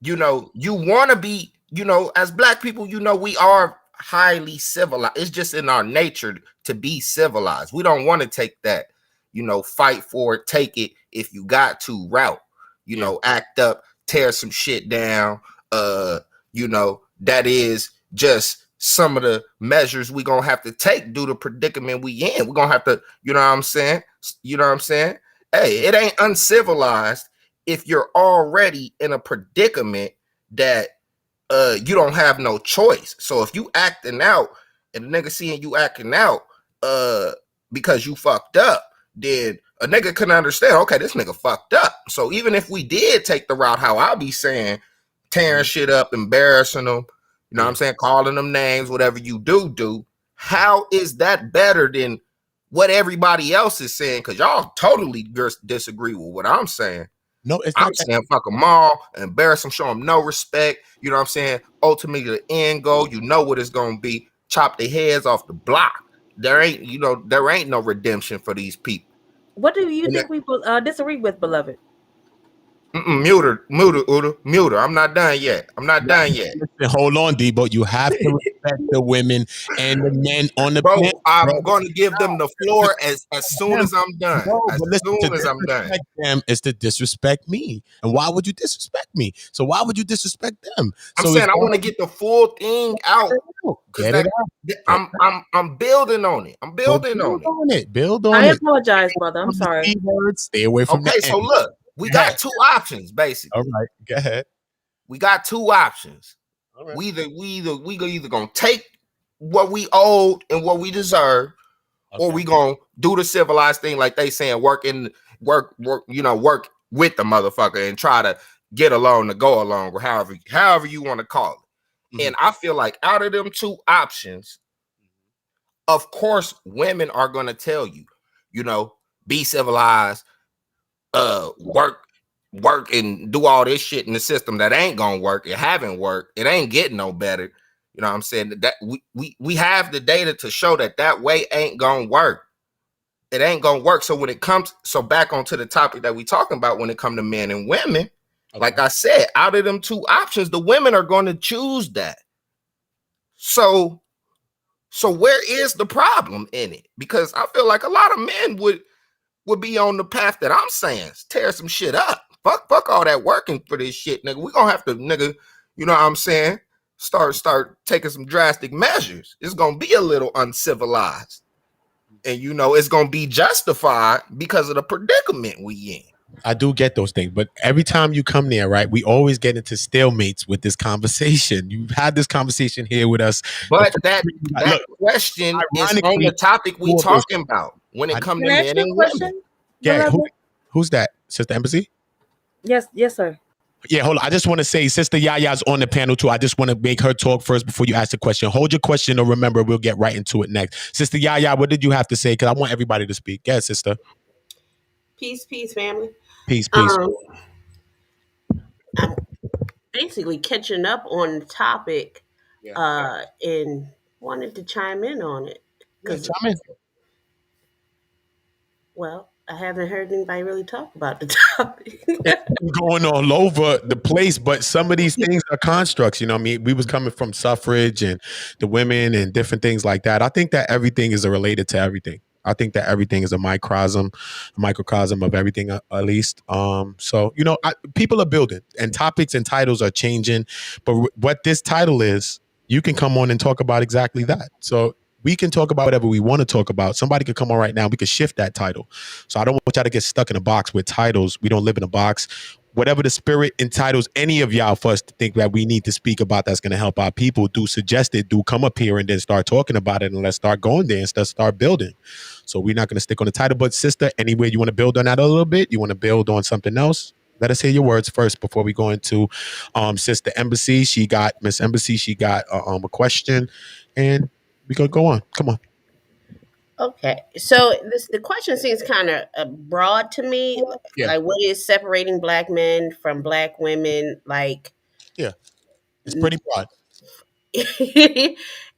you know, you want to be, you know, as black people, you know, we are highly civilized. It's just in our nature to be civilized. We don't want to take that, you know, fight for it, take it if you got to route, you know, act up, tear some shit down. You know, that is just some of the measures we gonna have to take due to predicament we in. We're gonna have to, you know what I'm saying? Hey, it ain't uncivilized if you're already in a predicament that you don't have no choice. So if you acting out and the nigga seeing you acting out because you fucked up, then a nigga can understand, okay, this nigga fucked up. So even if we did take the route how I be saying, tearing shit up, embarrassing them, you know what I'm saying, calling them names, whatever you do, how is that better than what everybody else is saying? Because y'all totally disagree with what I'm saying. No, I'm saying fuck them all, embarrass them, show them no respect. You know what I'm saying? Ultimately, the end goal, you know what it's gonna be: chop their heads off the block. There ain't no redemption for these people. What do you think we disagree with, beloved? Mute her. I'm not done yet. I'm not done yet. Listen, hold on, Debo. You have to respect the women and the men on the panel, Bro, I'm bro. going to give them the floor as soon Them, as I'm done. bro. As But listen, to soon as I'm done. disrespect them is to disrespect me. And why would you disrespect me? So why would you disrespect them? I'm So it's saying I want to get the full thing out because get it out. Get it out. I'm building on it. I'm So building build on it. on it. Build on I it. apologize, brother. I'm From the sorry. C words, stay away from the Okay, end. so look, we Go ahead. got two options All basically. right. Go ahead. We got two options. All right. We either gonna take what we owed and what we deserve, or Okay. we gonna do the civilized thing like they saying, work work with the motherfucker and try to get along to go along, or however you want to call it. Mhm. And I feel like out of them two options, of course, women are gonna tell you, be civilized, work and do all this shit in the system that ain't gonna work. It haven't worked. It ain't getting no better. You know what I'm saying? That we have the data to show that way ain't gonna work. It ain't gonna work. So when it comes, so back onto the topic that we talking about, when it come to men and women, like I said, out of them two options, the women are going to choose that. So where is the problem in it? Because I feel like a lot of men would be on the path that I'm saying, tear some shit up. Fuck all that working for this shit, nigga. We gonna have to, nigga, you know what I'm saying? Start taking some drastic measures. It's gonna be a little uncivilized. And it's gonna be justified because of the predicament we in. I do get those things, but every time you come there, right, we always get into stalemates with this conversation. You've had this conversation here with us. But that Look, question is on ironically, the topic we talking about when it comes Can to I ask men you a and women. question, yeah, beloved? who's that? Sister Embassy? Yes, sir. Yeah, hold on. I just want to say, Sister Yaya's on the panel too. I just want to make her talk first before you ask the question. Hold your question, or remember, we'll get right into it next. Sister Yaya, what did you have to say? Because I want everybody to speak. Yeah, sister. Peace, family. Peace, peace. Um, I'm basically catching up on the topic, Yeah, and wanted to chime in on it yeah. because, Chime in. well, I haven't heard anybody really talk about the topic. Going all over the place, but some of these things are constructs. You know what I mean? We was coming from suffrage and the women and different things like that. I think that everything is related to everything. I think that everything is a microcosm of everything, at least. So people are building, and topics and titles are changing. But what this title is, you can come on and talk about exactly that. So we can talk about whatever we want to talk about. Somebody could come on right now. We could shift that title. So I don't want y'all to get stuck in a box with titles. We don't live in a box. Whatever the spirit entitles any of y'all for us to think that we need to speak about that's going to help our people, do suggest it, do come up here and then start talking about it, and let's start going there and start building. So we're not going to stick on the title. But sister, anyway, you want to build on that a little bit? You want to build on something else? Let us hear your words first before we go into Sister Embassy. Miss Embassy. She got a question, and we gonna go on. Come on. Okay, so the question seems kind of broad to me. Yeah, Like, what is separating black men from black women? Like, yeah. It's pretty broad.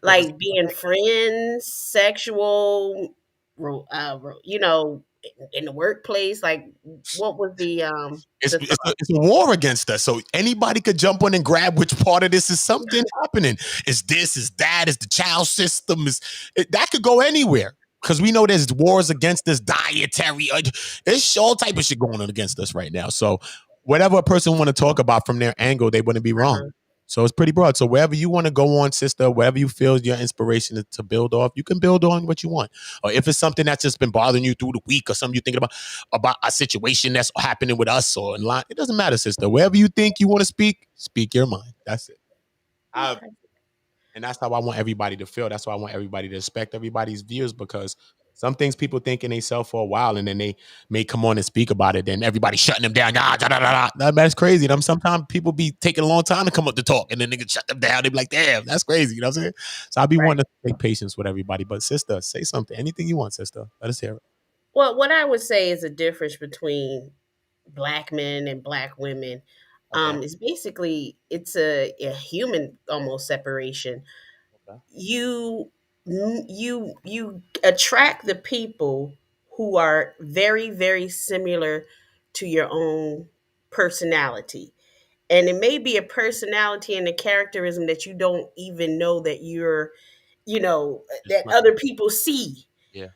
like being friends, sexual, in the workplace. Like, what was It's, the it's, a, thought? it's a war against us. So anybody could jump on and grab which part of this is something happening. Is this, is that, is the child system, that could go anywhere. Because we know there's wars against this dietary. There's all type of shit going on against us right now. So whatever a person want to talk about from their angle, they wouldn't be wrong. So it's pretty broad. So wherever you want to go on, sister, wherever you feel your inspiration to build off, you can build on what you want. Or if it's something that's just been bothering you through the week, or something you're thinking about a situation that's happening with us or in line, it doesn't matter, sister. Wherever you think you want to speak your mind. That's it. Okay. And that's how I want everybody to feel. That's why I want everybody to respect everybody's views, because some things people think in themselves for a while, and then they may come on and speak about it. Then everybody shutting them down. That's crazy. Sometimes people be taking a long time to come up to talk, and then they can shut them down. They be like, damn, that's crazy. You know what I'm saying? So I be Right. wanting to take patience with everybody. But sister, say something. Anything you want, sister. Let us hear it. Well, what I would say is a difference between black men and black women. Okay. Is basically it's a human almost separation. Okay. You attract the people who are very, very similar to your own personality. And it may be a personality and a characterism that you don't even know that you're, that other people see. Yeah.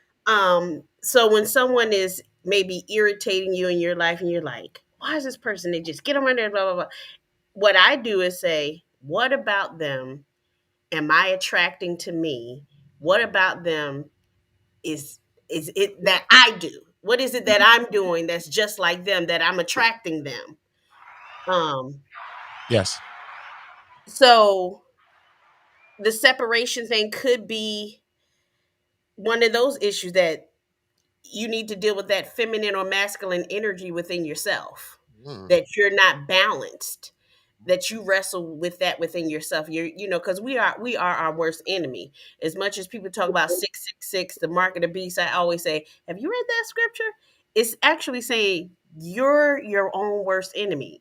So when someone is maybe irritating you in your life and you're like, why is this person? They just get them on there, blah, blah, blah. What I do is say, what about them am I attracting to me? What about them is it that I do? What is it that I'm doing that's just like them that I'm attracting them? Um, Yes. so the separation thing could be one of those issues that you need to deal with, that feminine or masculine energy within yourself, Mm. that you're not balanced, that you wrestle with that within yourself. Because we are our worst enemy. As much as people talk about 666, the mark of the beast, I always say, have you read that scripture? It's actually saying you're your own worst enemy.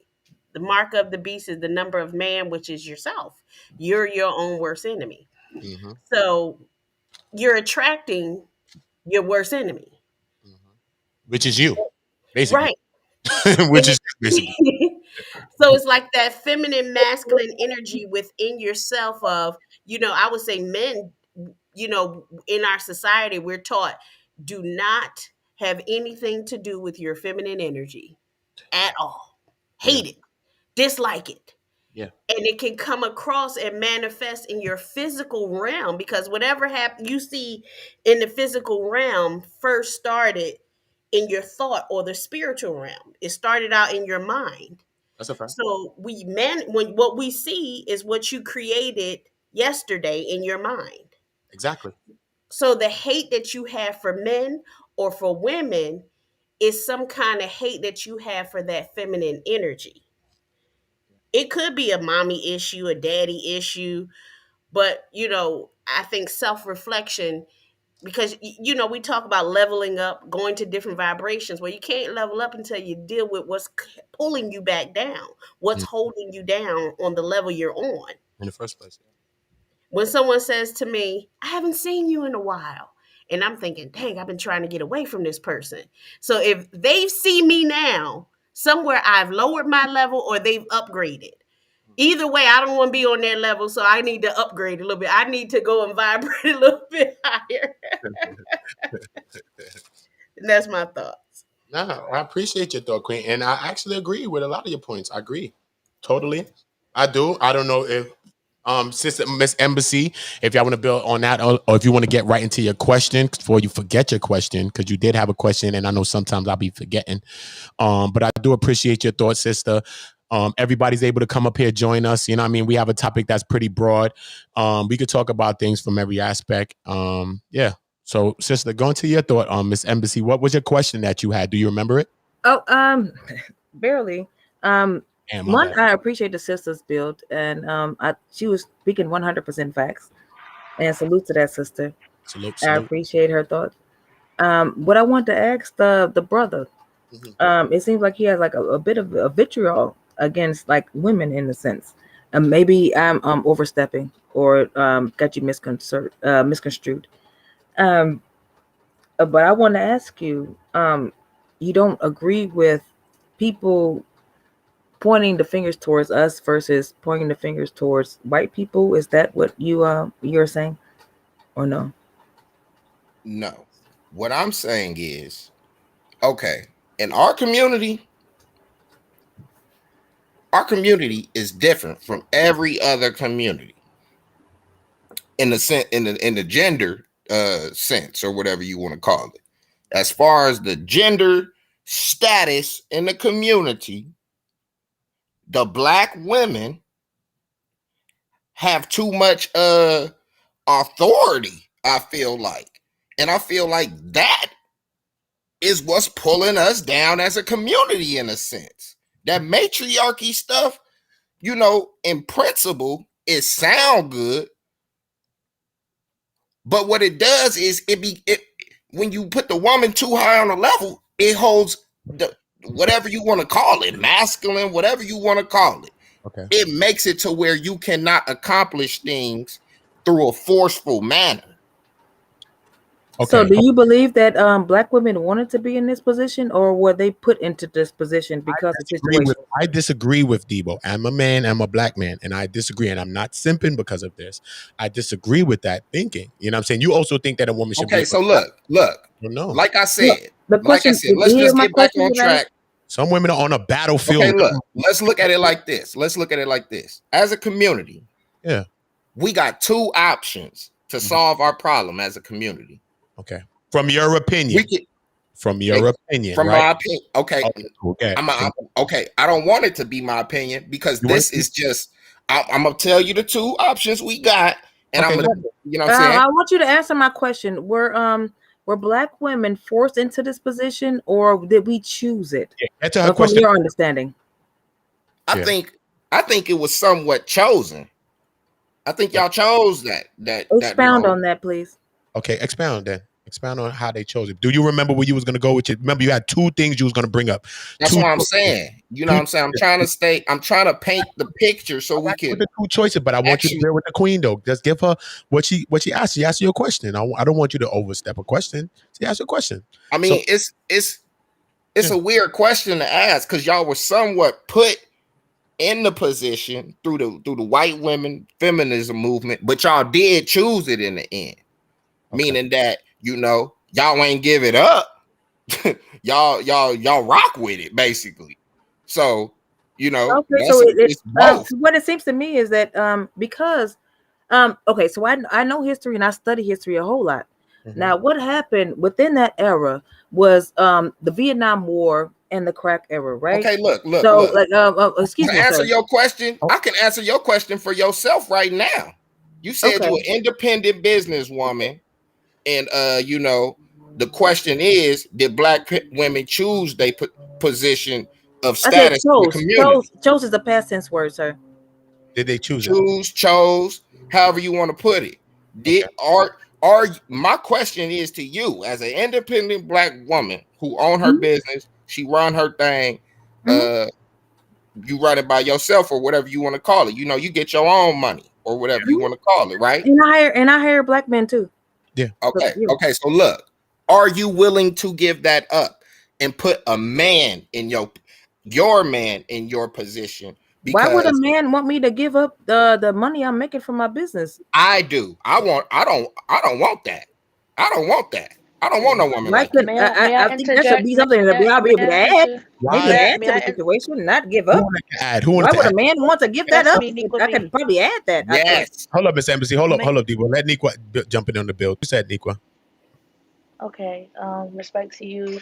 The mark of the beast is the number of man, which is yourself. You're your own worst enemy. Mm-hmm. So you're attracting your worst enemy. Mm-hmm. Which is you, basically. Right. Which is basically. So it's like that feminine masculine energy within yourself of, I would say men, in our society, we're taught, do not have anything to do with your feminine energy at all. Yeah. Hate it, dislike it. Yeah. And it can come across and manifest in your physical realm, because whatever you see in the physical realm first started in your thought or the spiritual realm. It started out in your mind. That's a fact. So when what we see is what you created yesterday in your mind. Exactly. So the hate that you have for men or for women is some kind of hate that you have for that feminine energy. It could be a mommy issue, a daddy issue, but I think self-reflection, because we talk about leveling up, going to different vibrations. Well, you can't level up until you deal with what's pulling you back down, what's Mm. holding you down on the level you're on. In the first place. When someone says to me, I haven't seen you in a while, and I'm thinking, dang, I've been trying to get away from this person. So if they see me now, somewhere I've lowered my level or they've upgraded. Either way, I don't want to be on that level, so I need to upgrade a little bit. I need to go and vibrate a little bit higher. And that's my thoughts. No, I appreciate your thought, Queen, and I actually agree with a lot of your points. I agree, totally. I do. I don't know if Sister Miss Embassy, if y'all want to build on that, or if you want to get right into your question before you forget your question, because you did have a question, and I know sometimes I'll be forgetting. But I do appreciate your thoughts, sister. Everybody's able to come up here, join us. You know what I mean? We have a topic that's pretty broad. We could talk about things from every aspect. Yeah. So, sister, going to your thought on Miss Embassy, what was your question that you had? Do you remember it? Oh, barely. Damn, my One, bad. I appreciate the sister's build, and she was speaking 100% facts. And salute to that sister. Salute, I salute. appreciate her thoughts. What I want to ask the brother, Mhm. it seems like he has like a bit of a vitriol against like women in a sense. Maybe I'm overstepping or got you misconstrued. Um, but I want to ask you, you don't agree with people pointing the fingers towards us versus pointing the fingers towards white people? Is that what you're saying, or no? No. What I'm saying is, okay, in our community is different from every other community in the in the gender sense, or whatever you want to call it. As far as the gender status in the community, the black women have too much authority, I feel like. And I feel like that is what's pulling us down as a community in a sense. That matriarchy stuff, in principle, it sound good, but what it does is when you put the woman too high on a level, it holds the whatever you want to call it, masculine, whatever you want to call it. Okay. It makes it to where you cannot accomplish things through a forceful manner. So, Okay. do you believe that black women wanted to be in this position, or were they put into this position because of situations? I disagree with Debo. I'm a man, I'm a black man, and I disagree. And I'm not simping because of this. I disagree with that thinking. You know what I'm saying? You also think that a woman should be Okay, able so to look, no. like I No, said, the question. Did let's you hear just my get back question on that I? track. Some women are on a battlefield. Okay, look, let's look at it like this. Let's look at it like this. As a community, Yeah. we got two options to Mhm. solve our problem as a community. Okay. From your opinion. We can, From your opinion, from right? my opinion, okay, Okay. Okay. okay. I don't want it to be my opinion because You want this is just. I'm gonna tell you the two options we got, and I'm okay. gonna, you know what I'm saying. I want you to answer my question. Were black women forced into this position, or did we choose it? Yeah. Answer her From question. your understanding. I Yeah. think it was somewhat chosen. I think y'all chose that Expound role. on that, please. Okay. Expound then. Expound on how they chose it. Do you remember where you was gonna go with it? Remember, you had two things you was gonna bring up. That's Two what I'm choices. saying. You know Two what I'm saying? I'm trying to paint the picture so I we got you with can the two choices, but I want you to actually. bear with the queen though. Just give her what she asked. She asked you a question. I don't want you to overstep a question. She asked you a question. I So mean, it's yeah. a weird question to ask because y'all were somewhat put in the position through the white women feminism movement, but y'all did choose it in the end, Okay. meaning that y'all ain't give it up. y'all rock with it basically. So Okay, so it's both. what it seems to me is that because okay, so I know history and I study history a whole lot. Mhm. Now, what happened within that era was the Vietnam War and the crack era, right? Okay, look. So, like, excuse To me, answer sir. your question, Oh, I can answer your question for yourself right now. You said Okay, you're an independent businesswoman, and the question is, did black women choose their position of I said status in the chose. community? Chose is a past tense word, sir. did they choose it? Choose, chose, however you want to put it. Okay. Did my question is to you as an independent black woman who own her Mhm, business, she run her thing, mhm. uh you run it by yourself or whatever you want to call it. You get your own money or whatever you want to call it, right? And I hire black men too. Yeah. But, Okay. you know, Okay. So look, are you willing to give that up and put a man in your man in your position? why would a Because man want me to give up the money I'm making from my business? I do. I don't want that. I don't want that. I don't want no woman Why like you. could May I I think that should interject? be something that I'll be May able to I add, inter maybe Why? add may to I the situation, not give Who up. wanted to add? Who Why wanted to would add? a man want to give that ask up? me I could equally? probably add that. I could. Yes. Hold up, Miss Embassy. Hold May, up, Debo. Let Niqua jump in on the bill. You said Niqua. okay. Respect to you,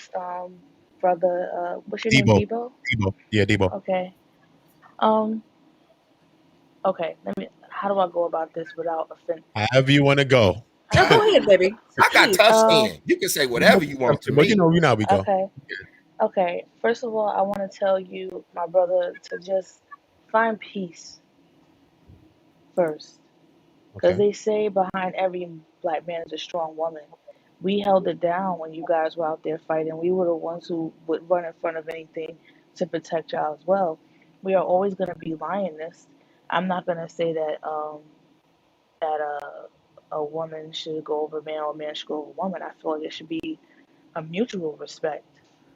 brother. What's your name? Debo. Debo. Debo. Yeah, Debo. Okay. Um. Okay. Let me. How do I go about this without offense? However you want to go. No, go ahead, baby. I got Please. tough skin. You can say whatever you want to But me. you know how we go. Okay. Okay. First of all, I want to tell you, my brother, to just find peace first. Because Okay. they say behind every black man is a strong woman. We held it down when you guys were out there fighting. We were the ones who would run in front of anything to protect y'all as well. We are always going to be lionists. I'm not going to say that a woman should go over a man or a man should go over a woman. I feel like it should be a mutual respect.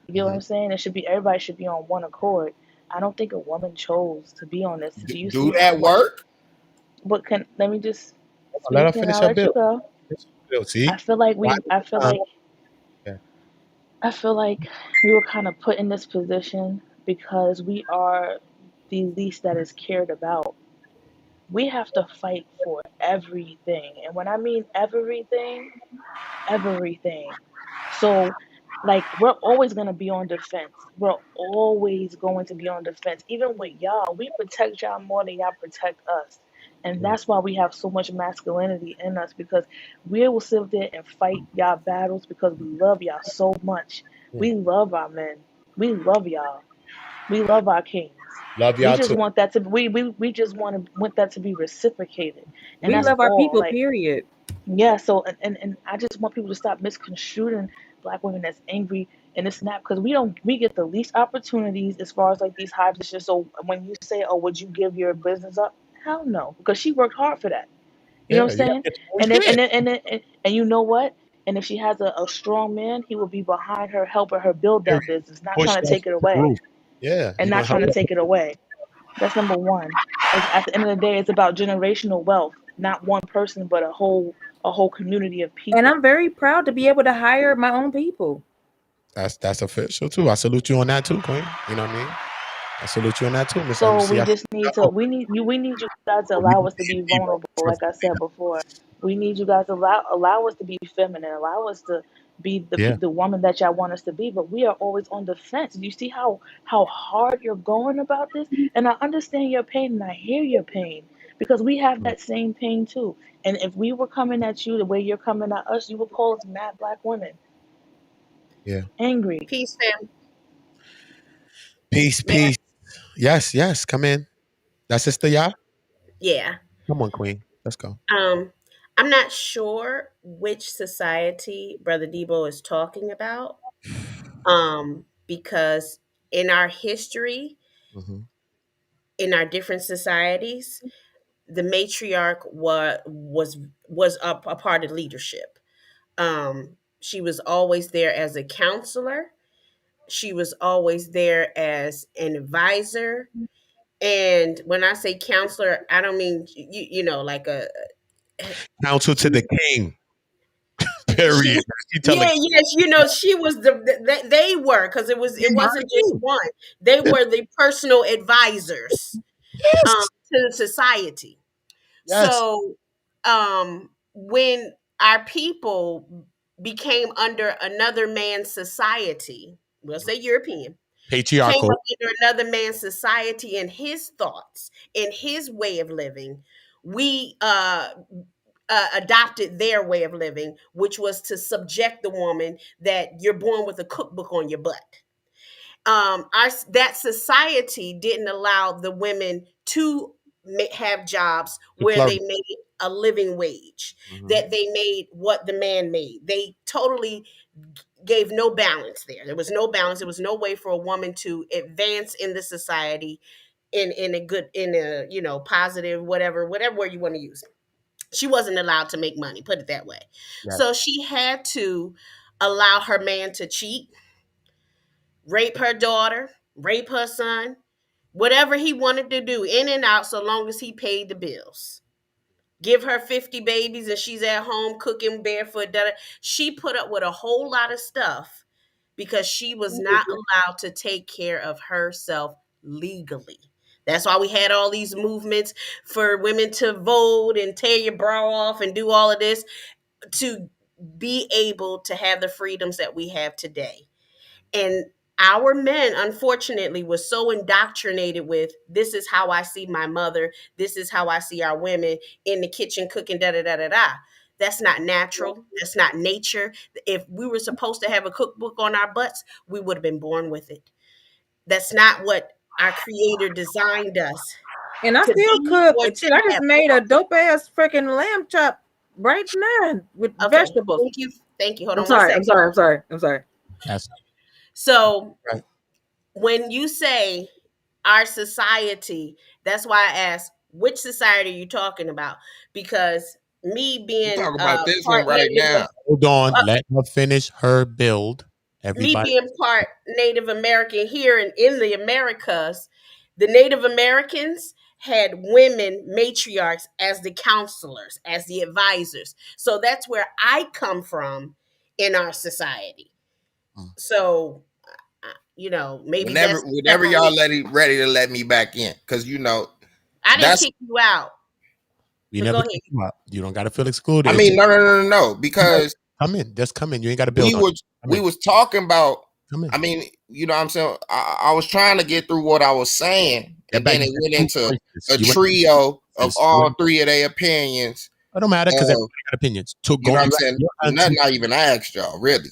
You get what Mhm. I'm saying? It should be everybody should be on one accord. I don't think a woman chose to be on this. Do you Do see how that much? work? What can? Let me just Let her speak and finish I'll her let bill. you go. See? I feel like Why? we. I feel Uh, like. yeah. I feel like we were kind of put in this position because we are the least that is cared about. We have to fight for everything, and when I mean everything, everything. So, like, we're always going to be on defense. We're always going to be on defense. Even with y'all, we protect y'all more than y'all protect us. And Mm, that's why we have so much masculinity in us because we will sit there and fight y'all battles because we love y'all so much. mm. We love our men. We love y'all. We love our kings. Love We y'all just too. want that to we just want that to be reciprocated. And We that's love our all. people, Like, period. yeah, so and I just want people to stop misconstruing black women as angry and this and that because we get the least opportunities as far as like these high positions. So when you say, "Oh, would you give your business up?" Hell no, because she worked hard for that. You know Yeah, what I'm you got saying? to get your own And then shit. and you know what? And if she has a strong man, he will be behind her, helping her build Period. that business, not Push trying to that take it shit to the away. roof. Yeah, And he not gonna help trying to her. take it away. That's number one. At the end of the day, it's about generational wealth, not one person, but a whole community of And people. I'm very proud to be able to hire my own people. That's official too. I salute you on that too, Queen. You know what I mean? I salute you on that too, Miss So MC. we I just need to we need you guys to we allow the us to be same people. vulnerable, Trust like I said before. We need you guys to allow us to be feminine, allow us to be me. Yeah, the woman that y'all want us to be. But we are always on the fence. You see how hard you're going about this, and I understand your pain and I hear your pain because we have that same pain too. And if we were coming at you the way you're coming at us, you would call us mad black women, yeah. angry. Peace, fam. Peace, Man, peace. Yes, yes. Come in. That's Sister Ya. yeah. Come on, Queen. Let's go. Um, I'm not sure which society Brother Debo is talking about. Because in our history, Hmm. in our different societies, the matriarch was a part of leadership. She was always there as a counselor. She was always there as an advisor. And when I say counselor, I don't mean like a Counsel to she the King. she Period. She telling yeah, yes, she was they were, because it King her wasn't just too. one. They were the personal advisors Yes. to the society. Yes. So when our people became under another man's society, we'll say European, came Patriarchal. up under another man's society and his thoughts and his way of living, we adopted their way of living, which was to subject the woman that you're born with a cookbook on your butt. Our that society didn't allow the women to have jobs To where flourish. they made a living wage, Hmm. that they made what the man made. They totally gave no balance there. There was no balance. There was no way for a woman to advance in the society in a good, in a positive, whatever word you want to use. She wasn't allowed to make money, put it that way. Yes. So she had to allow her man to cheat, rape her daughter, rape her son, whatever he wanted to do, in and out, so long as he paid the bills. Give her 50 babies and she's at home cooking barefoot. She put up with a whole lot of stuff because she was not allowed to take care of herself legally. That's why we had all these movements for women to vote and tear your bra off and do all of this, to be able to have the freedoms that we have today. And our men, unfortunately, was so indoctrinated with, this is how I see my mother, this is how I see our women in the kitchen cooking, da da da da da. That's not natural. That's not nature. If we were supposed to have a cookbook on our butts, we would have been born with it. That's not what our creator designed us And I to still be cook. or Shit, to I just have. made a dope ass freaking lamb chop right now with Okay. vegetables. Thank you. Thank you. Hold I'm on one sorry. I'm second. sorry. I'm sorry. I'm sorry. Yes. So Right. when you say our society, that's why I asked, which society are you talking about? Because me We being talk about this part one right Native, now. Hold on. uh, Let her finish her build. me Everybody. being part Native American here in the Americas, the Native Americans had women matriarchs as the counselors, as the advisors. So that's where I come from in our society. So, maybe Whenever, that's whenever separate. y'all ready to let me back in, because I didn't that's. kick you out. We So go never ahead. kick you out. You don't got to feel I excluded. mean, no, Come in. because Come in. Just come in. You ain't got to we build on it. was Come we in. was talking about. Come in. I mean, what I'm saying, I was trying to get through what I was saying, Get and back. then You it said went two into voices. a You went. trio of Voices. You all went. three of their opinions. It don't matter because Of, everybody got opinions. To you know going what I'm back saying? to your Nothing auntie. I even asked y'all, really.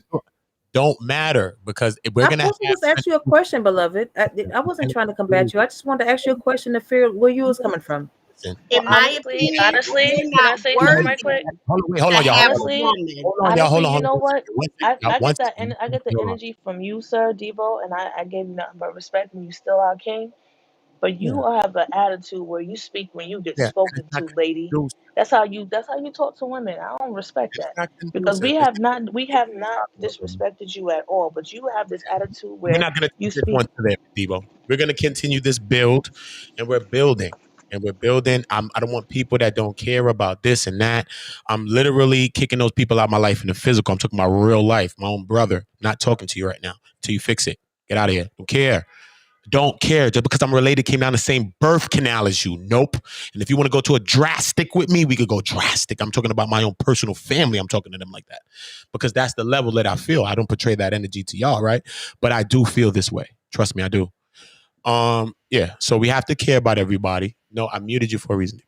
Don't matter because if we're I'm gonna have supposed to just ask you a question, beloved. I wasn't trying to combat you. I just wanted to ask you a question to figure where you was coming from. listen. Well, In my honestly, opinion, honestly, you're can not I say something right quick? worthy Hold on, wait, hold to on, y'all. have a Honestly, woman. Hold on, y'all. Hold on, you hold on. know One what? second. One second. I, Y'all, I one get that second. I get the Hold on. energy from you, sir, Debo, and I gave you nothing but respect, and you still our king. But you have an attitude where you speak when you get Yeah, and spoken it's not to, lady. conducive. That's how you talk to women. I don't respect It's that. not Because conducive. we have not disrespected you at all, but you have this attitude We're where not going to you take this speak. one to there, Debo. We're going to continue this build, and we're building. And we're building. I don't want people that don't care about this and that. I'm literally kicking those people out of my life in the physical. I'm talking about real life. My own brother. Not talking to you right now until you fix it. Get out of here. Don't care. Don't care. Just because I'm related, came down the same birth canal as you. Nope. And if you want to go to a drastic with me, we could go drastic. I'm talking about my own personal family. I'm talking to them like that because that's the level that I feel. I don't portray that energy to y'all, right? But I do feel this way. Trust me, I do. Yeah. So we have to care about everybody. No, I muted you for a reason.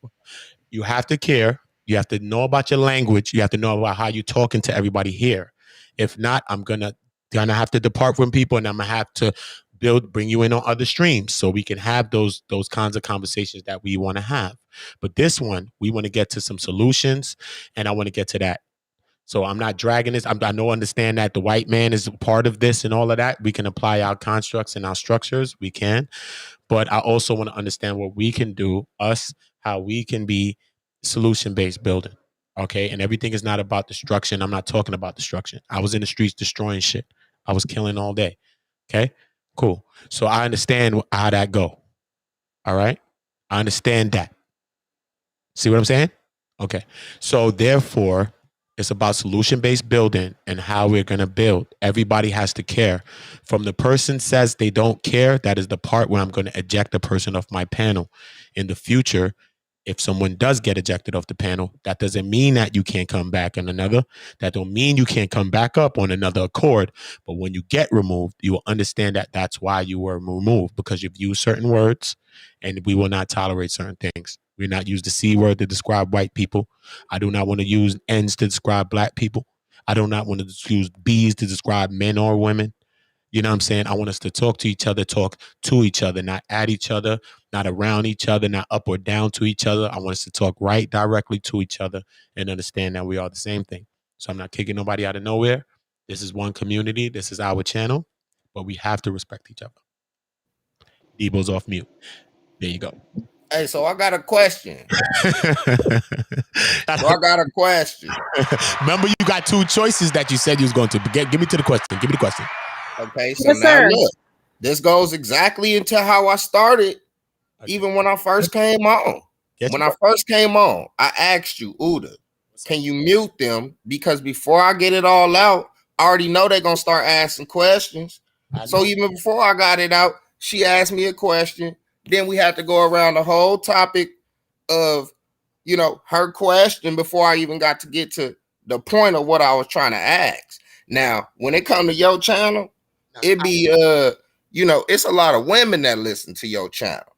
You have to care. You have to know about your language. You have to know about how you're talking to everybody here. If not, I'm gonna have to depart from people, and I'm gonna have to bring you in on other streams so we can have those kinds of conversations that we want to have. But this one, we want to get to some solutions, and I want to get to that. So I'm not dragging this. I know, understand that the white man is a part of this and all of that. We can apply our constructs and our structures. We can. But I also want to understand what we can do, us, how we can be solution-based building. Okay. And everything is not about destruction. I'm not talking about destruction. I was in the streets destroying shit. I was killing all day. Okay. Cool. So I understand how that go. All right. I understand that. See what I'm saying? Okay. So therefore, it's about solution-based building and how we're going to build. Everybody has to care. From the person says they don't care, that is the part where I'm going to eject a person off my panel. In the future, if someone does get ejected off the panel, that doesn't mean that you can't come back on another. That don't mean you can't come back up on another accord. But when you get removed, you will understand that that's why you were removed, because you've used certain words, and we will not tolerate certain things. We're not use the C word to describe white people. I do not want to use N's to describe black people. I do not want to use B's to describe men or women. You know what I'm saying? I want us to talk to each other, not at each other, not around each other, not up or down to each other. I want us to talk right directly to each other and understand that we are the same thing. So I'm not kicking nobody out of nowhere. This is one community. This is our channel, but we have to respect each other. Debo's off mute. There you go. Hey, so I got a question. Remember, you got two choices that you said you was going to. Give me to the question. Give me the question. Okay, so Yes, now sir. look, this goes exactly into how I started, even when I first came on. When I first came on, I asked you, Uda, can you mute them? Because before I get it all out, I already know they're going to start asking questions. So even before I got it out, she asked me a question. Then we had to go around the whole topic of, her question before I even got to get to the point of what I was trying to ask. Now, when it comes to your channel, it be, it's a lot of women that listen to your channel.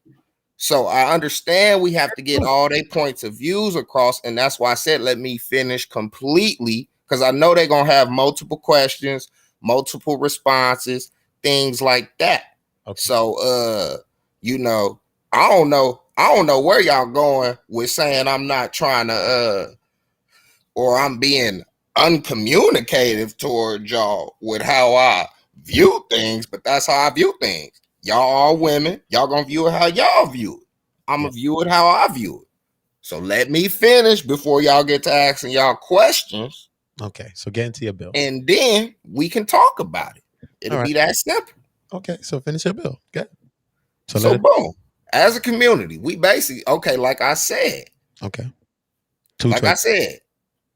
So I understand we have to get all their points of views across. And that's why I said, let me finish completely, because I know they're going to have multiple questions, multiple responses, things like that. Okay. So, I don't know where y'all going with saying I'm not trying to, or I'm being uncommunicative toward y'all with how I view things, but that's how I view things. Y'all are women. Y'all gonna view it how y'all view it. I'm gonna view it how I view it. So let me finish before y'all get to asking y'all questions. Okay, so get into your bill. And then we can talk about it. It'll be that simple. Okay, so finish your bill. Okay. So boom. As a community, we basically, like I said. Okay. I said,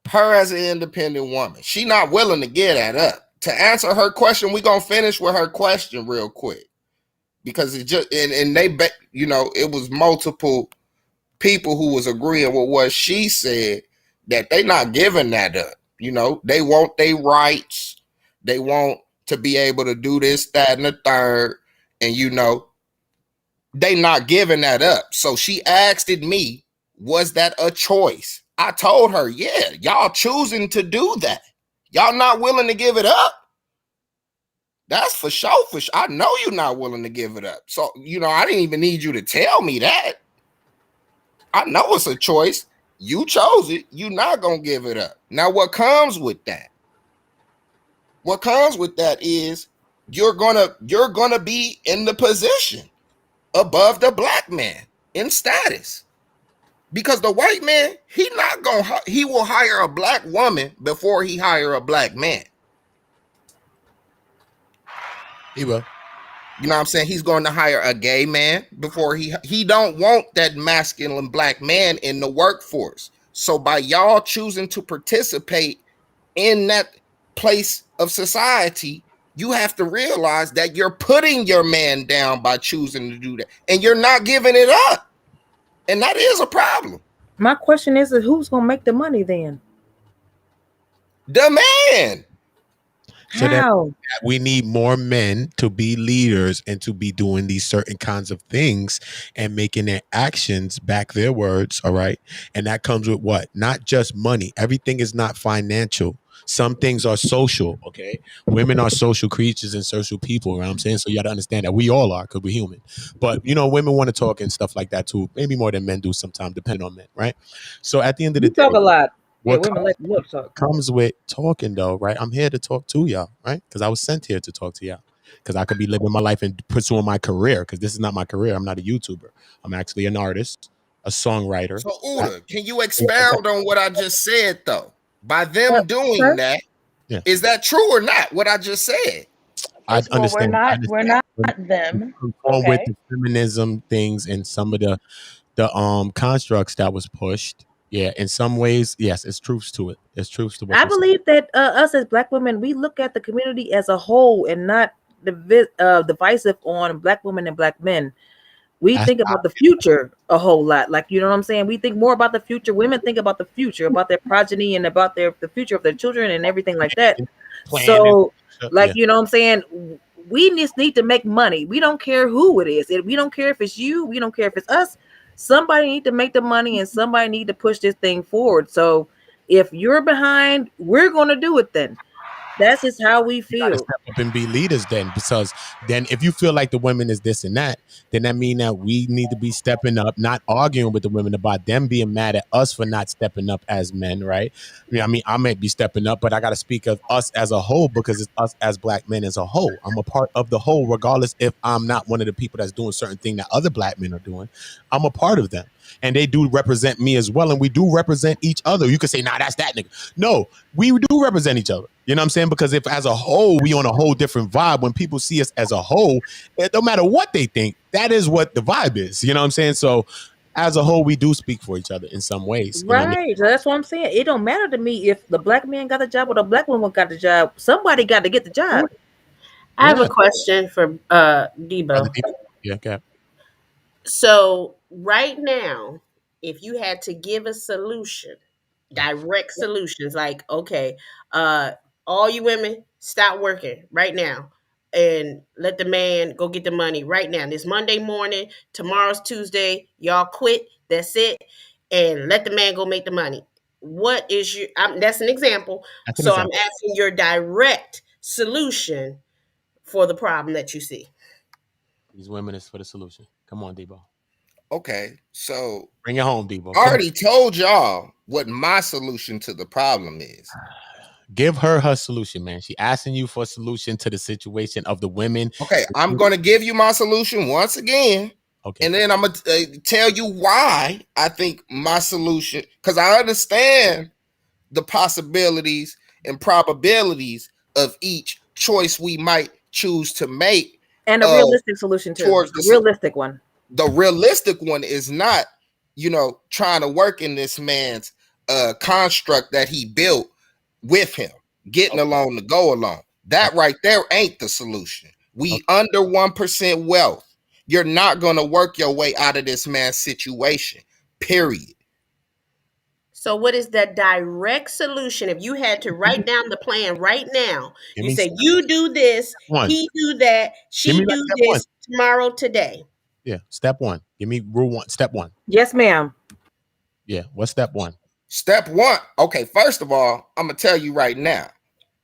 her as an independent woman, she not willing to get that up. To answer her question, we gonna finish with her question real quick, because it just and they it was multiple people who was agreeing with what she said, that they not giving that up. They want their rights, they want to be able to do this, that, and the third, and they not giving that up. So she asked me, was that a choice? I told her, yeah, y'all choosing to do that. Y'all not willing to give it up. That's for sure. I know you're not willing to give it up. So, I didn't even need you to tell me that. I know it's a choice. You chose it. You're not going to give it up. Now, what comes with that? What comes with that is you're gonna be in the position above the black man in status. Because the white man, he will hire a black woman before he hire a black man. He will. You know what I'm saying? He's going to hire a gay man before he don't want that masculine black man in the workforce. So by y'all choosing to participate in that place of society, you have to realize that you're putting your man down by choosing to do that, and you're not giving it up. And that is a problem. My question is who's gonna make the money then? The man. So that How? we need more men to be leaders and to be doing these certain kinds of things and making their actions back their words. All right. And that comes with what? Not just money. Everything is not financial. Some things are social. Okay. Women are social creatures and social people. You know what I'm saying? So you got to understand that we all are because we're human. But, you know, women want to talk and stuff like that too. Maybe more than men do sometimes, depending on men. Right. So at the end of the You talk day, a lot. Yeah, what women like to love talk. comes with talking though, right? I'm here to talk to y'all, right? Because I was sent here to talk to y'all. Because I could be living my life and pursuing my career. Because this is not my career. I'm not a YouTuber. I'm actually an artist, a songwriter. So Uda, can you expound on what I just said though? By them doing sir? that, Yeah. is that true or not? What I just said? I First of all, understand. we're not them. On with Okay. the feminism things and some of the constructs that was pushed. Yeah, in some ways, yes, it's truths to it. It's truths to what I you're saying. believe that us as black women, we look at the community as a whole and not divisive on black women and black men. We That's think about the future a whole lot. Like, you know what I'm saying? We think more about the future. Women think about the future, about their progeny and about the future of their children and everything like that. planning. So, like, Yeah. you know what I'm saying? We just need to make money. We don't care who it is. We don't care if it's you. We don't care if it's us. Somebody need to make the money and somebody need to push this thing forward. So if you're behind, we're going to do it then. That's just how we You gotta feel. step up and be leaders then, because then if you feel like the women is this and that, then that mean that we need to be stepping up, not arguing with the women about them being mad at us for not stepping up as men, right? I mean, I might be stepping up, but I got to speak of us as a whole because it's us as black men as a whole. I'm a part of the whole, regardless if I'm not one of the people that's doing certain thing that other black men are doing. I'm a part of them. And they do represent me as well. And we do represent each other. You could say, nah, that's that nigga. No, we do represent each other. You know what I'm saying? Because if as a whole, we on a whole different vibe, when people see us as a whole, no matter what they think, that is what the vibe is. You know what I'm saying? So as a whole, we do speak for each other in some ways. You know what I mean? Right. So that's what I'm saying. It don't matter to me if the black man got the job or the black woman got the job. Somebody got to get the job. I have Yeah. a question for Other Debo. people- Yeah, okay. So right now, if you had to give a solution, direct solutions, like okay, all you women stop working right now and let the man go get the money right now. This Monday morning, tomorrow's Tuesday, y'all quit. That's it, and let the man go make the money. What is your? That's an example. That's an So I'm example. asking your direct solution for the problem that you see. These women is for the solution. Come on, Debo. Okay, so Bring it home, Debo. I Come on. already told y'all what my solution to the problem is. Give her solution, man. She asking you for a solution to the situation of the women. Okay, I'm going to give you my solution once again. Okay. And then I'm going to tell you why I think my solution, because I understand the possibilities and probabilities of each choice we might choose to make. And a realistic solution too. Towards A realistic one. The realistic one is not, trying to work in this man's construct that he built with him, getting along to go along. That right there ain't the solution. We under 1% wealth. You're not going to work your way out of this man's situation, period. So what is the direct solution? If you had to write down the plan right now, you say you do this, he do that, she do this tomorrow, today. Yeah, step one. Give me rule one. Step one. Yes, ma'am. Yeah, what's step one? Step one. Okay, first of all, I'm going to tell you right now,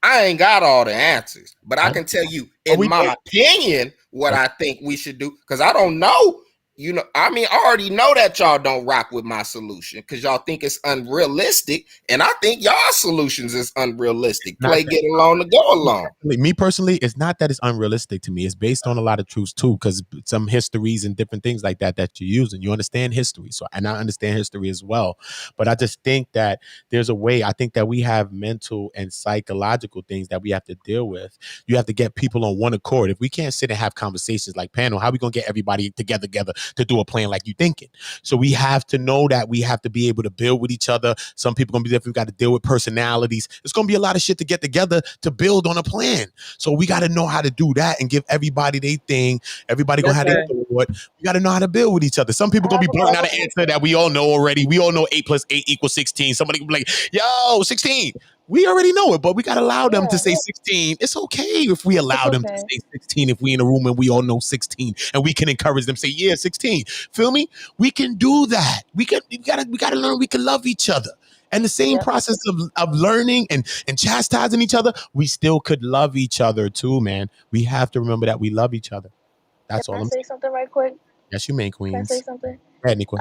I ain't got all the answers, but I can tell you, in my opinion, what I think we should do, because I don't know you know, I mean, I already know that y'all don't rock with my solution because y'all think it's unrealistic, and I think y'all solutions is unrealistic. Not Play that get along to go along. me personally, it's not that it's unrealistic to me. It's based on a lot of truths too, because some histories and different things like that you're using. You understand history, so and I understand history as well. But I just think that there's a way. I think that we have mental and psychological things that we have to deal with. You have to get people on one accord. If we can't sit and have conversations like panel, how are we gonna get everybody together to do a plan like you thinking? So we have to know that we have to be able to build with each other. Some people gonna be different. We got to deal with personalities. It's gonna be a lot of shit to get together to build on a plan. So we got to know how to do that and give everybody their thing. Everybody gonna That's have their right. thought. We got to know how to build with each other. Some people I gonna be have a blurting out an question. answer that we all know already. We all know 8+8 = 16. Somebody can be like, "Yo, 16." We already know it, but we got to allow them to Yeah, say 16. It's okay if we it's allow them to okay. say 16 if we in a room and we all know 16 and we can encourage them say, "Yeah, 16." Feel me? We can do that. We gotta learn we can love each other. And the same Yep. process of learning and chastising each other, we still could love each other too, man. We have to remember that we love each other. Can That's all I I'm say saying. something right quick? Yes, you may, Can I say Queens. something? Go ahead, Nico.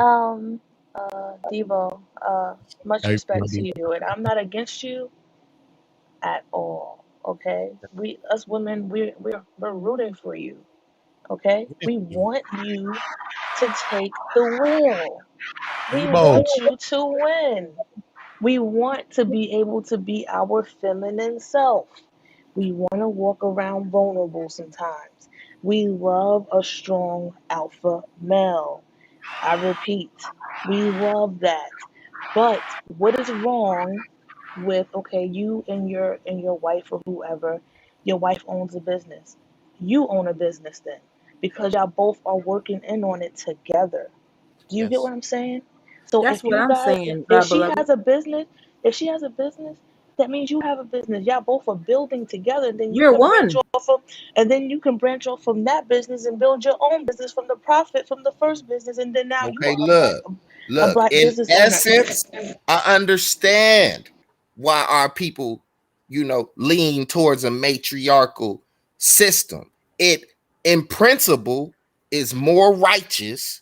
Devo, much Everything respect will to be you, and I'm not against you at all. Okay, us women, we're rooting for you. Okay, we want you to take the wheel. We Debo. want you to win. We want to be able to be our feminine self. We want to walk around vulnerable sometimes. We love a strong alpha male. I repeat, we love that. But what is wrong with, okay, you and your wife or whoever, your wife owns a business. You own a business then because y'all both are working in on it together. Do you get Yes. what I'm saying? So That's if what you I'm guys, saying, if she beloved. has a business, if she has a business, that means you have a business. Y'all both are building together. Then you We're can branch one. off of, and then you can branch off from that business and build your own business from the profit from the first business. And then now you Okay, are a look. black In business owner. essence, I understand why our people, you know, lean towards a matriarchal system. It, in principle, is more righteous,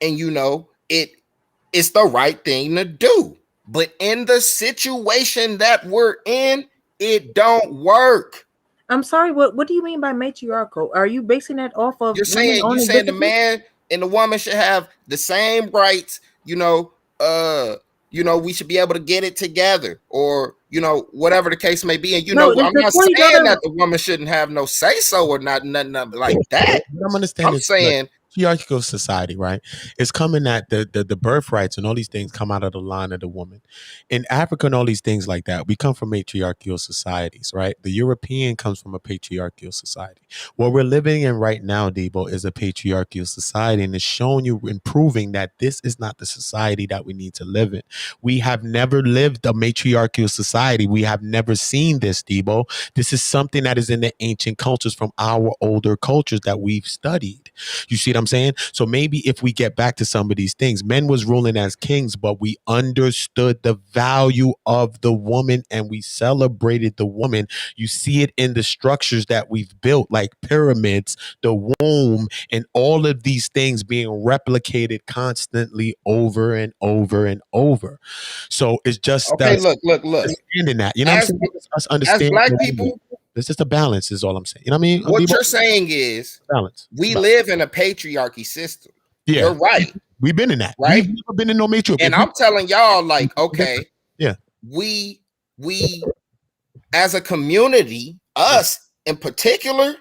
and you know, it's the right thing to do. But in the situation that we're in, it don't work. I'm sorry. What do you mean by matriarchal? Are you basing that off of women You owning saying the businesses? man and the woman should have the same rights, we should be able to get it together, or whatever the case may be. And No, it's I'm the not 20 saying dollar. that the woman shouldn't have no say so or not, nothing like that. What I'm understanding I'm is like saying, hierarchical society, right? It's coming at the birthrights and all these things come out of the line of the woman. In Africa and all these things like that, we come from matriarchal societies, right? The European comes from a patriarchal society. What we're living in right now, Debo, is a patriarchal society, and it's showing you and proving that this is not the society that we need to live in. We have never lived a matriarchal society. We have never seen this, Debo. This is something that is in the ancient cultures from our older cultures that we've studied. You see what I'm saying? So maybe if we get back to some of these things, men was ruling as kings, but we understood the value of the woman and we celebrated the woman. You see it in the structures that we've built, like pyramids, the womb, and all of these things being replicated constantly over and over and over. So it's just okay, us look. understanding that. You know what I'm As saying? It's us as understanding black the woman. people, It's just a balance, is all I'm saying. You know what I mean? what Debo? you're saying is Balance. It's we about live in a patriarchy system. yeah. You're right, We've been in that. We've right? never been in no matrix. And If we I'm telling y'all, like, different. okay, Yeah. we we as a community, Yeah. us in particular,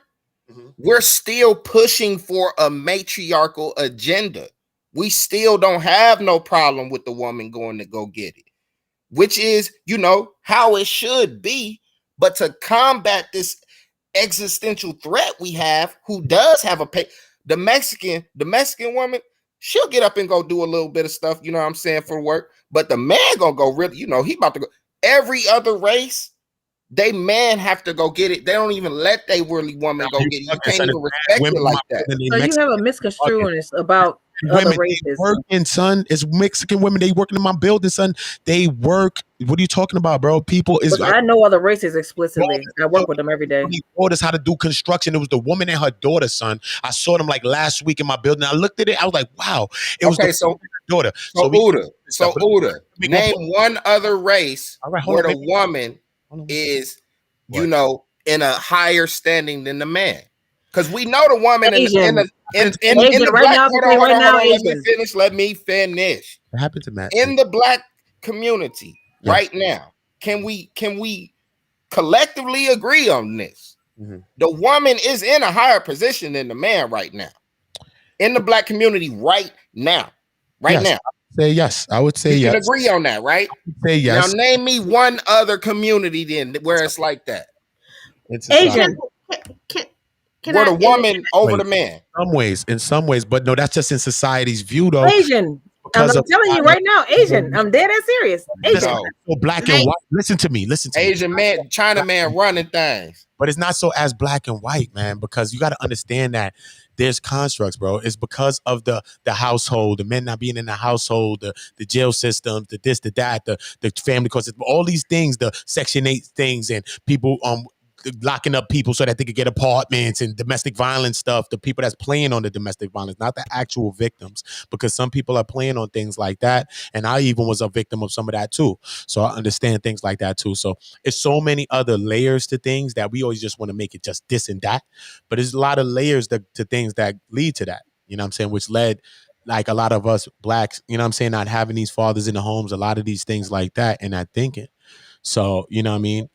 Mm-hmm. we're still pushing for a matriarchal agenda. We still don't have no problem with the woman going to go get it, which is, how it should be. But to combat this existential threat we have, who does have the Mexican woman, she'll get up and go do a little bit of stuff, you know what I'm saying, for work. But the man gonna go really, he about to go. Every other race, they man have to go get it. They don't even let they really Now woman go you get it. You fucking can't son of even respect women it in my like that. building, So they you have a Mexican fucking misconstruing about other women, they races. working, son. It's Mexican women, they working in my building, son. They work. What are you talking about, bro? People is But I know other races explicitly. I bro, work with them every day. he taught us how to do construction. It was the woman and her daughter, son. I saw them like last week in my building. I looked at it. I was like, wow. It was the Okay, so daughter. so We Uda, stuff. so Uda, We gonna name put, one other race all right, hold where on, the baby. woman Hold on. is, you What? know, in a higher standing than the man. Because we know the woman Asian. in Asian the right black, now, I can say hold right on, now, let me Asian. finish. Let me finish. What happened to Matt? In the black community Yes. right now, can we collectively agree on this? Mhm. The woman is in a higher position than the man right now. In the black community right now. Right Yes. now. Say yes. I would say You can yes. agree on that, right? Say Now yes. name me one other community then where it's like that. In society. Asian. Can, can Where I the woman over the man. In some ways, but no, that's just in society's view, though. Asian. I'm Because of telling you right now, Asian. I'm dead ass serious. Asian. No. so black and white. Listen to me. Listen to me. Asian man, China man running things. But it's not so as black and white, man, because you got to understand that there's constructs, bro. It's because of the household, the men not being in the household, the jail system, the this, the that, the family courts, all these things, the Section 8 things, and people locking up people so that they could get apartments and domestic violence stuff. The people that's playing on the domestic violence, not the actual victims, because some people are playing on things like that. And I even was a victim of some of that too. So I understand things like that too. So it's so many other layers to things that we always just want to make it just this and that. But there's a lot of layers to things that lead to that. You know what I'm saying? Which led like a lot of us blacks, you know what I'm saying, not having these fathers in the homes, a lot of these things like that, and that thinking. So, you know what I mean?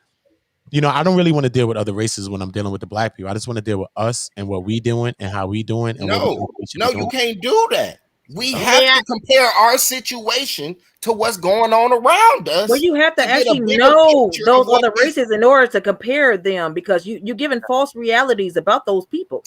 You know, I don't really want to deal with other races when I'm dealing with the black people. I just want to deal with us and what we doing and how we doing and what we should be No, doing. you can't do that. We So, have to compare our situation to what's going on around us. Well, you have to get actually a bigger know picture of those what other is. races in order to compare them, because you're giving false realities about those people.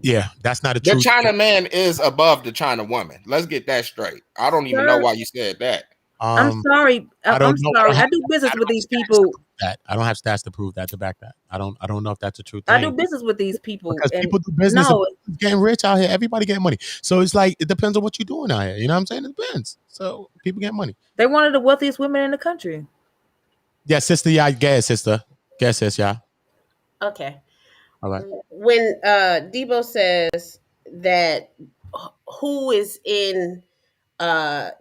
yeah, that's not a The truth. China man is above the China woman. Let's get that straight. I don't even know Sir, why you said that. I'm sorry. I I'm don't know. sorry. I I do business don't with have these stats to people. prove that. I don't have stats to prove that, to back that. I don't know if that's a true I do thing. business with these people, Because and people do business and no, getting rich out here. Everybody getting money. So it's like it depends on what you're doing out here. You know what I'm saying? It depends. So people get money. they're one of the wealthiest women in the country. Yeah, sister. Yeah, guess, sister. Guess, sis. Yeah. okay. All right. When Debo says that who is in uh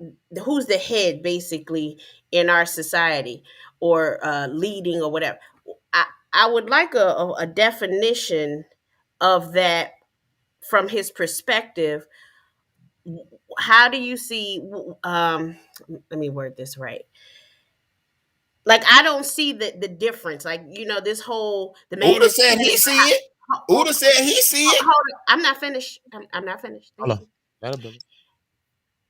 who's the head basically in our society, or leading or whatever, I, I would like a definition of that from his perspective. How do you see, let me word this right. Like, I don't see the difference. Like, this whole, the man Uda is said the head he of the see house. it. Uda said he see it. Hold on. I'm not finished. I'm not finished. Thank Hold you. on. That'll do it.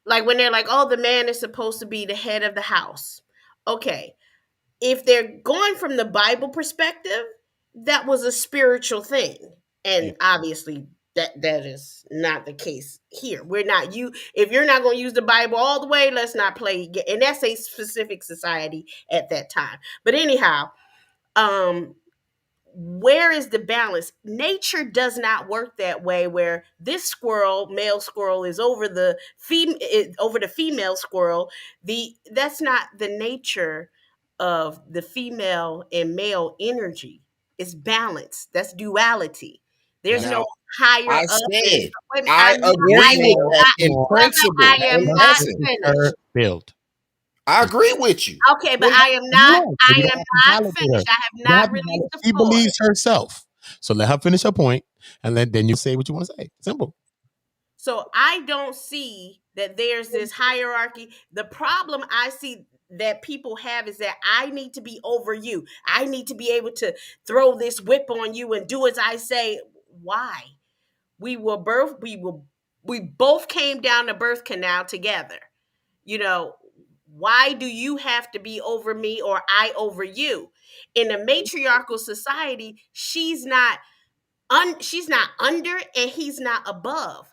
Like, when they're like, oh, the man is supposed to be the head of the house. Okay. If they're going from the Bible perspective, that was a spiritual thing. Yeah. And obviously that is not the case here. We're not, you if you're not going to use the Bible all the way, let's not play. And that's a specific society at that time. But anyhow, where is the balance? Nature does not work that way, where this squirrel, male squirrel, is over the female squirrel. That's not the nature of the female and male energy. It's balance. That's duality. There's Yes. no Now higher I up. said Wait a minute, I Yes, I agree am with ma'am. that not, in brother, I principle, am in not essence. finished. Build. I agree with you. Okay, but Well, I am you not. are, but I you don't am have to not validate her. finished. I have You don't have not to released validate. the She floor. believes herself. So let her finish her point, and then you say what you want to say. Simple. So I don't see that there's this hierarchy. The problem I see that people have is that I need to be over you. I need to be able to throw this whip on you and do as I say. Why? We both came down the birth canal together. You know, why do you have to be over me or I over you? In a matriarchal society, she's not under and he's not above.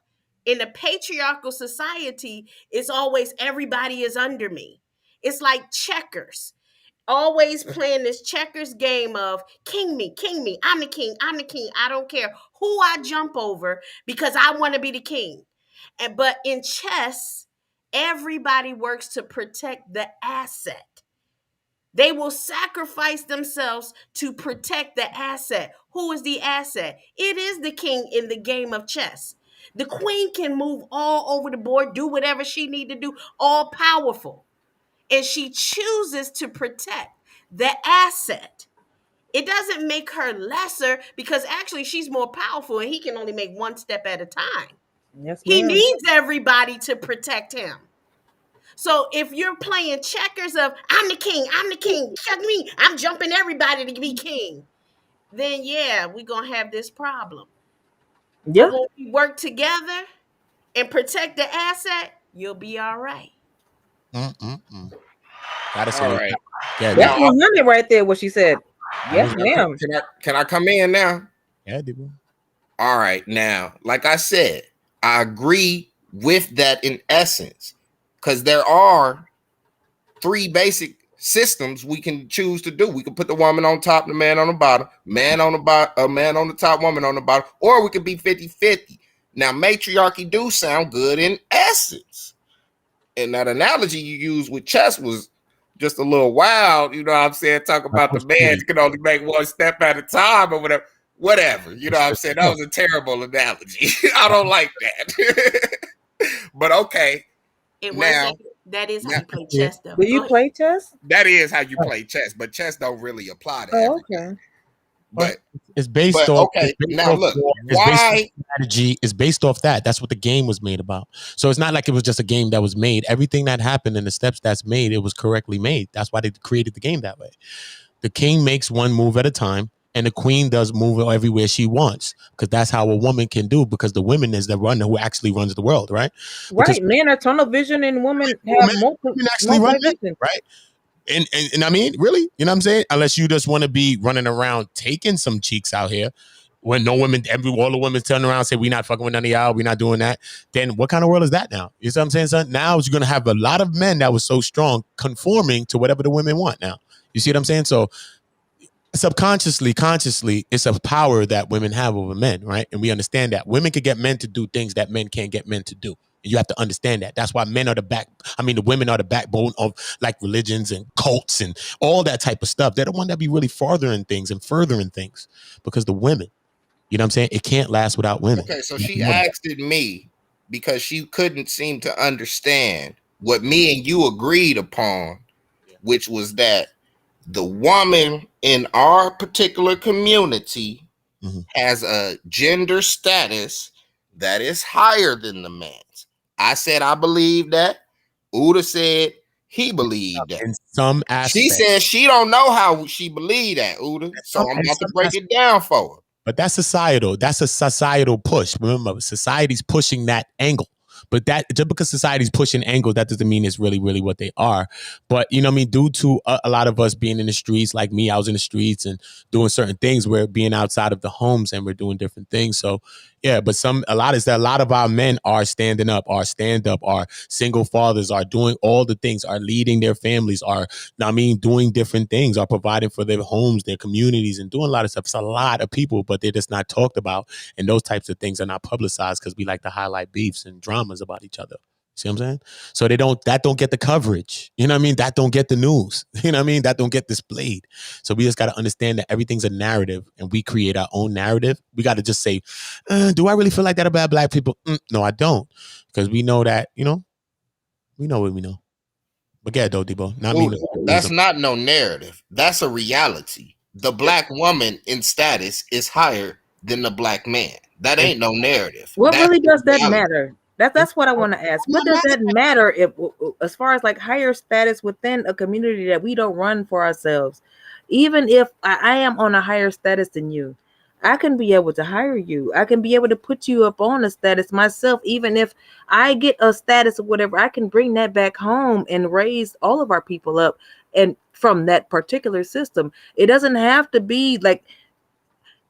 In a patriarchal society, it's always everybody is under me. It's like checkers. always playing this checkers game of king me, I'm the king, I don't care who I jump over because I want to be the king. But in chess, everybody works to protect the asset. They will sacrifice themselves to protect the asset. Who is the asset? It is the king in the game of chess. The queen can move all over the board, do whatever she need to do, all powerful. And she chooses to protect the asset. It doesn't make her lesser because actually she's more powerful and he can only make one step at a time. Yes, He ma'am. needs everybody to protect him. So if you're playing checkers of I'm the king, check me, I'm jumping everybody to be king, then yeah, we're gonna have this problem. Yeah. But when we work together and protect the asset, you'll be all right. Gotta All say, right. yeah, That's Now, Debo. 100 right there. What she said. Yes, was- ma'am. can I come in now? Yeah, Debo. All right. Now, like I said, I agree with that in essence, because there are three basic systems we can choose to do. We can put the woman on top, the man on the bottom, man on the bottom, a man on the top, woman on the bottom, or we could be 50-50. Now, matriarchy do sound good in essence. And that analogy you used with chess was just a little wild, you know what I'm saying? Talk about the man can only make one step at a time or whatever. Whatever, you know what I'm saying? That was a terrible analogy. I don't like that. But okay, It now, wasn't. That is how now you play chess, though. Do you Go ahead. play chess? that is how you play chess, but chess don't really apply to Oh, everything. okay. But It's based off. okay, It's based now off look, war, it's based off why? strategy. It's based off that. That's what the game was made about. So it's not like it was just a game that was made. Everything that happened and the steps that's made, it was correctly made. That's why they created the game that way. The king makes one move at a time, and the queen does move everywhere she wants, because that's how a woman can do. Because the woman is the runner who actually runs the world, right? Because Right. Men are tunnel vision and women have women actually run it, vision. right? And I mean, really, you know what I'm saying? Unless you just want to be running around taking some cheeks out here, when no women, all the women turn around and say, we're not fucking with none of y'all, we're not doing that, then what kind of world is that now? You see what I'm saying, son? Now you're going to have a lot of men that was so strong conforming to whatever the women want now. You see what I'm saying? So subconsciously, consciously, it's a power that women have over men, right? And we understand that women can get men to do things that men can't get men to do. And you have to understand that. That's why men are the women are the backbone of like religions and cults and all that type of stuff. They're the one that be really farthering things and furthering things, because the women, you know what I'm saying? It can't last without women. Okay, so she asked it me because she couldn't seem to understand what me and you agreed upon, which was that the woman in our particular community has a gender status that is higher than the man's. I said I believe that. Uda said he believed that. In some aspects. She said she don't know how she believed that, Uda. So I'm about to break it down for her. But that's societal. That's a societal push. Remember, society's pushing that angle. But that just because society's pushing angle, that doesn't mean it's really, really what they are. But you know what I mean? Due to a lot of us being in the streets, like me, I was in the streets and doing certain things. We're being outside of the homes and we're doing different things. So yeah, but a lot of our men are standing up, are stand up, are single fathers, are doing all the things, are leading their families, are doing different things, are providing for their homes, their communities, and doing a lot of stuff. It's a lot of people, but they're just not talked about, and those types of things are not publicized because we like to highlight beefs and dramas about each other. See what I'm saying? So that don't get the coverage. You know what I mean? That don't get the news. You know what I mean? That don't get displayed. So we just got to understand that everything's a narrative, and we create our own narrative. We got to just say, do I really feel like that about black people? No, I don't. Because we know that, we know what we know. But yeah, though, Debo. That's not no narrative. That's a reality. The black woman in status is higher than the black man. That ain't no narrative. What That's really does that reality. matter? That's what I want to ask. What does that matter if, as far as like higher status within a community that we don't run for ourselves? Even if I am on a higher status than you, I can be able to hire you. I can be able to put you up on a status myself. Even if I get a status or whatever, I can bring that back home and raise all of our people up. And from that particular system, it doesn't have to be like,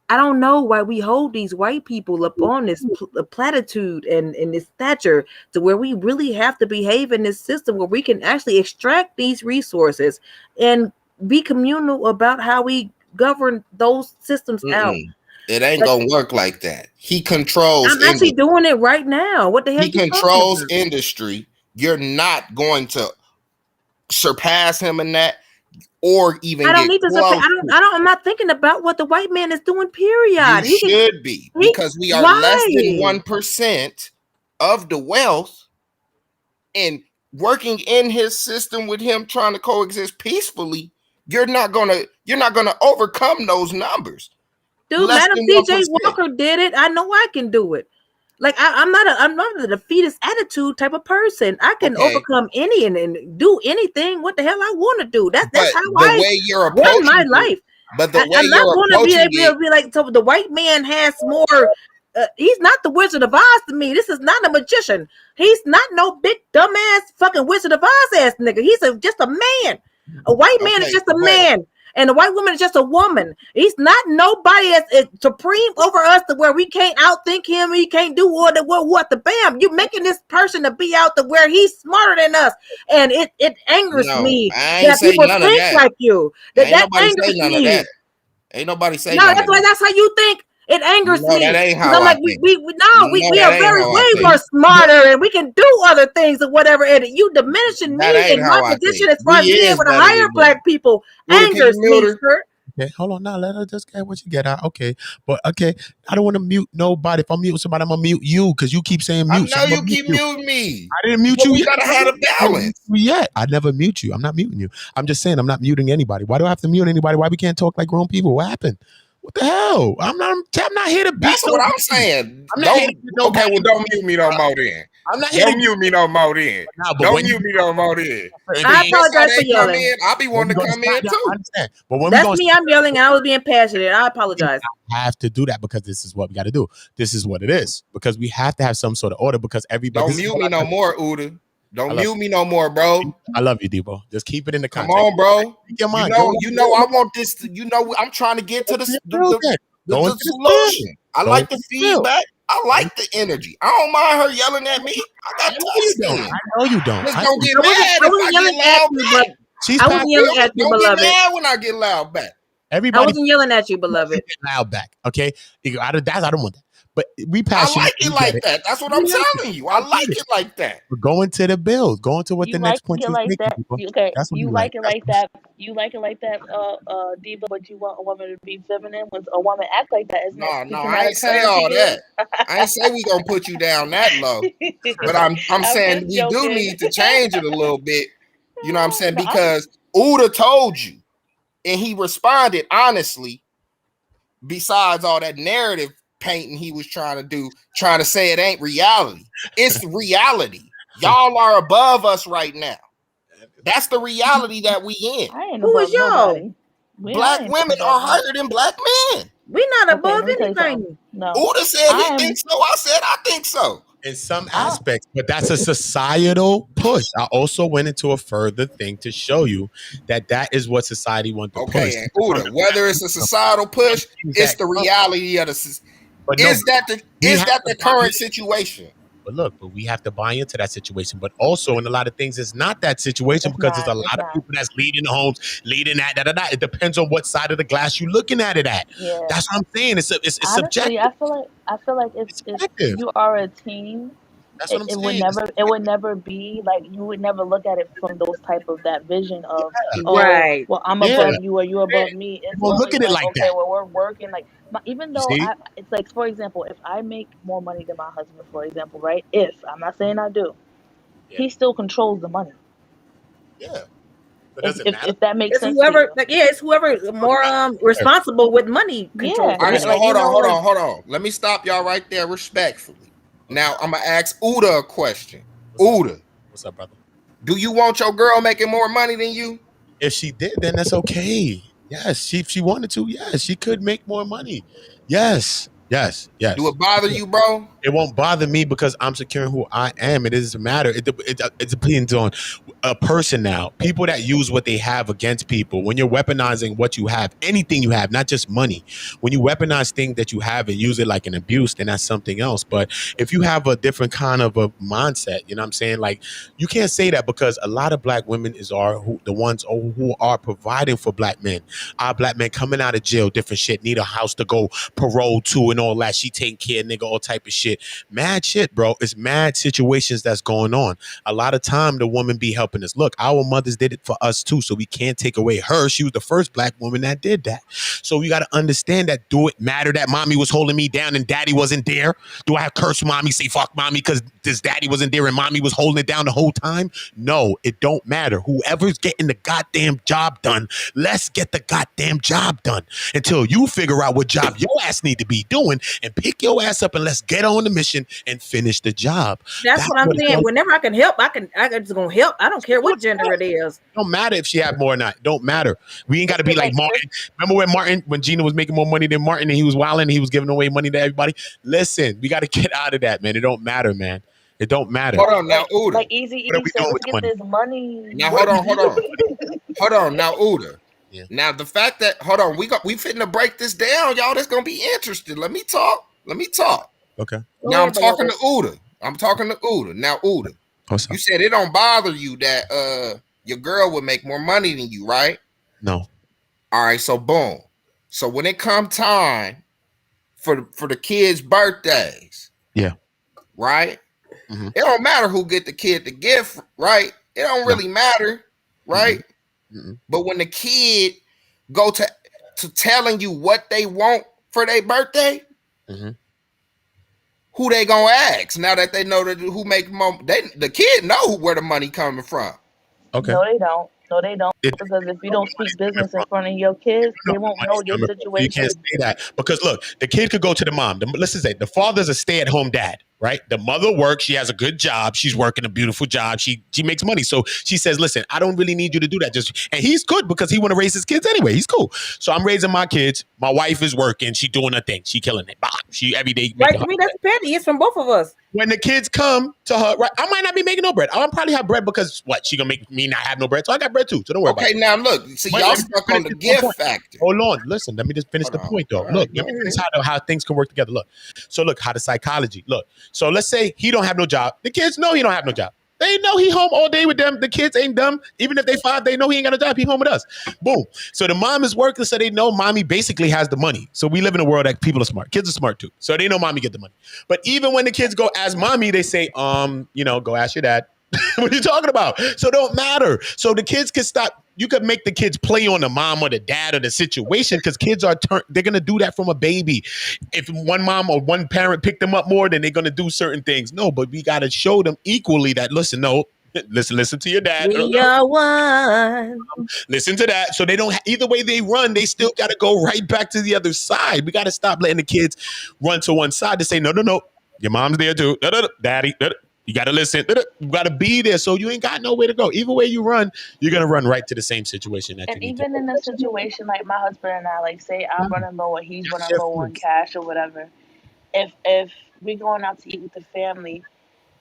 I don't know why we hold these white people up on this platitude and this stature to where we really have to behave in this system where we can actually extract these resources and be communal about how we govern those systems out. It ain't Like, gonna work like that. He controls I'm actually industry. doing it right now. What the hell He you talking controls about? industry. You're not going to surpass him in that, or even I don't get need to close. I'm not thinking about what the white man is doing, period. You should be, because we are less than why? 1% of the wealth, and working in his system with him trying to coexist peacefully, you're not gonna overcome those numbers. Dude, Less Madam than C.J. 1%. Walker did it. I know I can do it. Like I'm not a defeatist attitude type of person. I can Okay. overcome any and do anything what the hell I want to do. That's But how the I way you're run my approaching life. But the way I'm not you're going to be approaching able it, to be like, so the white man has more. He's not the Wizard of Oz to me. This is not a magician. He's not no big dumbass fucking Wizard of Oz ass nigga. He's just a man. A white man is just a man, and a white woman is just a woman. He's not nobody as supreme over us to where we can't outthink him. He can't do what the bam. You making this person to be out to where he's smarter than us, and it angers me that people think like you. That angers me. Ain't nobody say no, that's how you think. It angers me. That ain't how I'm like, think. We are way more smarter, and we can do other things or whatever. And you diminishing me in my position as far as being able to hire black people angers me, sir. Okay, hold on now. Let her just get what you get out. Okay, but okay, I don't want to mute nobody. If I'm muting somebody, I'm gonna mute you because you keep saying mute. I know you keep muting me. I didn't mute you we yet. Gotta have a balance. Yet I never mute you. I'm not muting you. I'm just saying I'm not muting anybody. Why do I have to mute anybody? Why we can't talk like grown people? What happened? What the hell? I'm not here to beat. That's what I'm saying. I'm not here to beat nobody. Okay, well, don't mute me no more then. I'm not here. Don't mute me no more then. Don't mute me no more then. I apologize for yelling. I'll be wanting to come in too. I understand. But when that's me, I'm yelling. I was being passionate. I apologize. I have to do that because this is what we got to do. This is what it is because we have to have some sort of order because everybody. Don't mute me no more, Uda. Don't mute me no more, bro. I love you, Debo. Just keep it in the context. Come on, bro. Your mind. You know, I want this. I'm trying to get to the solution. I like the feedback. I like the energy. I don't mind her yelling at me. I got I know you don't. Just don't get mad if I get loud back. I wasn't yelling at you, beloved. Don't get mad when I get loud back. Everybody, I wasn't yelling at you, beloved. Loud back, okay? I don't want that. But we passionate. I like it like that. That's what I'm telling you. I like it like that. We're going to the bills. Going to what the next point is. Like that. Okay. You like it like that. You like it like that, Diva, but you want a woman to be feminine. When a woman act like that, isn't that no, I ain't say all that. I ain't say we gonna put you down that low. But I'm saying we do need to change it a little bit. You know what I'm saying? Because Uda told you, and he responded honestly. Besides all that narrative painting he was trying to do, trying to say it ain't reality. It's reality. Y'all are above us right now. That's the reality that we in. Who is y'all? Black women are higher than black men. We not above anything. No. Uda said he thinks so. I said I think so. In some aspects, but that's a societal push. I also went into a further thing to show you that is what society wants to push. And Uda, whether it's a societal push, it's the reality of the. Is that the current situation? But we have to buy into that situation. But also, in a lot of things, it's not that situation because there's a lot of people that's leading the homes, leading that. It depends on what side of the glass you're looking at it at. Yeah. That's what I'm saying. It's honestly, subjective. I feel like if you are a team, it would never be like you would never look at it from that vision of right. Well, I'm above you or you above me. It's look at it like okay, that. Well, we're working even though it's like, for example, if I make more money than my husband, for example, right? If I'm not saying I do, he still controls the money. Yeah. If that makes sense. It's whoever more responsible with money control. All right, so hold on. Let me stop y'all right there respectfully. Now I'm gonna ask Uda a question. Uda, what's up, brother? Do you want your girl making more money than you? If she did, then that's okay. Yes, if she wanted to, yes, she could make more money. Yes, Yes, Do yes. it bother you, bro? It won't bother me because I'm securing who I am. It doesn't matter. It depends on a person now. People that use what they have against people. When you're weaponizing what you have, anything you have, not just money. When you weaponize things that you have and use it like an abuse, then that's something else. But if you have a different kind of a mindset, you know what I'm saying? Like you can't say that because a lot of black women the ones who are providing for black men. Our black men coming out of jail, different shit, need a house to go parole to and all that. She taking care of nigga, all type of shit. Mad shit, bro. It's mad situations that's going on. A lot of time the woman be helping us. Look, our mothers did it for us too, so we can't take away her. She was the first black woman that did that. So we got to understand that. Do it matter that mommy was holding me down and daddy wasn't there? Do I have curse mommy, say fuck mommy because this daddy wasn't there and mommy was holding it down the whole time? No, it don't matter. Whoever's getting the goddamn job done, let's get the goddamn job done until you figure out what job your ass need to be doing and pick your ass up and let's get on the mission and finish the job. That's what I'm saying. Whenever I can help, I just gonna help. I don't care what gender it is. Don't matter if she had more or not. Don't matter. We ain't got to be like Martin. Remember when Gina was making more money than Martin and he was wilding and he was giving away money to everybody? Listen, we got to get out of that, man. It don't matter, man. It don't matter. Hold on now, Uda. Like Easy said, let's get this money. Now hold on. Hold on now, Uda. Yeah. Now the fact that we fitting to break this down, y'all. That's gonna be interesting. Let me talk. Okay. Now I'm talking to Uda. Now, Uda, you said it don't bother you that your girl would make more money than you, right? No. All right, so boom. So when it come time for the kids' birthdays, yeah, right? Mm-hmm. It don't matter who get the kid the gift, right? It don't really matter, right? Mm-hmm. But when the kid go to telling you what they want for their birthday, mm-hmm. who they gonna ask now that they know that who make more? The kid know where the money coming from. Okay. No, they don't. Because if you don't speak business in front of your kids, they won't know your situation. You can't say that because look, the kid could go to the mom. Let's just say the father's a stay-at-home dad, right? The mother works. She has a good job. She's working a beautiful job. She makes money. So she says, "Listen, I don't really need you to do that." And he's good because he want to raise his kids anyway. He's cool. So I'm raising my kids. My wife is working. She doing her thing. She killing it. She every day. Right to me, that's petty. It's from both of us. When the kids come to her, right? I might not be making no bread. I'll probably have bread because what? She gonna make me not have no bread. So I got bread too. So don't worry about it. Okay, now look. See, y'all stuck on the gift factor. Hold on. Listen, let me just finish the point though. Look, let me finish how things can work together. Look. So look, how the psychology. Look. So let's say he don't have no job. The kids know he don't have no job. They know he home all day with them. The kids ain't dumb. Even if they 5, they know he ain't got a job. He home with us. Boom. So the mom is working, so they know mommy basically has the money. So we live in a world that people are smart. Kids are smart too. So they know mommy get the money. But even when the kids go ask mommy, they say, go ask your dad. What are you talking about? So it don't matter. So the kids can stop. You could make the kids play on the mom or the dad or the situation because kids they're going to do that from a baby. If one mom or one parent picked them up more, then they're going to do certain things. No, but we got to show them equally that, listen to your dad. We are one. Listen to that. So they don't, either way they run, they still got to go right back to the other side. We got to stop letting the kids run to one side to say, no. Your mom's there too. Daddy. You got to listen. You got to be there. So you ain't got nowhere to go. Either way you run, you're going to run right to the same situation. And even in a situation like my husband and I, like say I'm running low or he's running low on cash or whatever. If we're going out to eat with the family,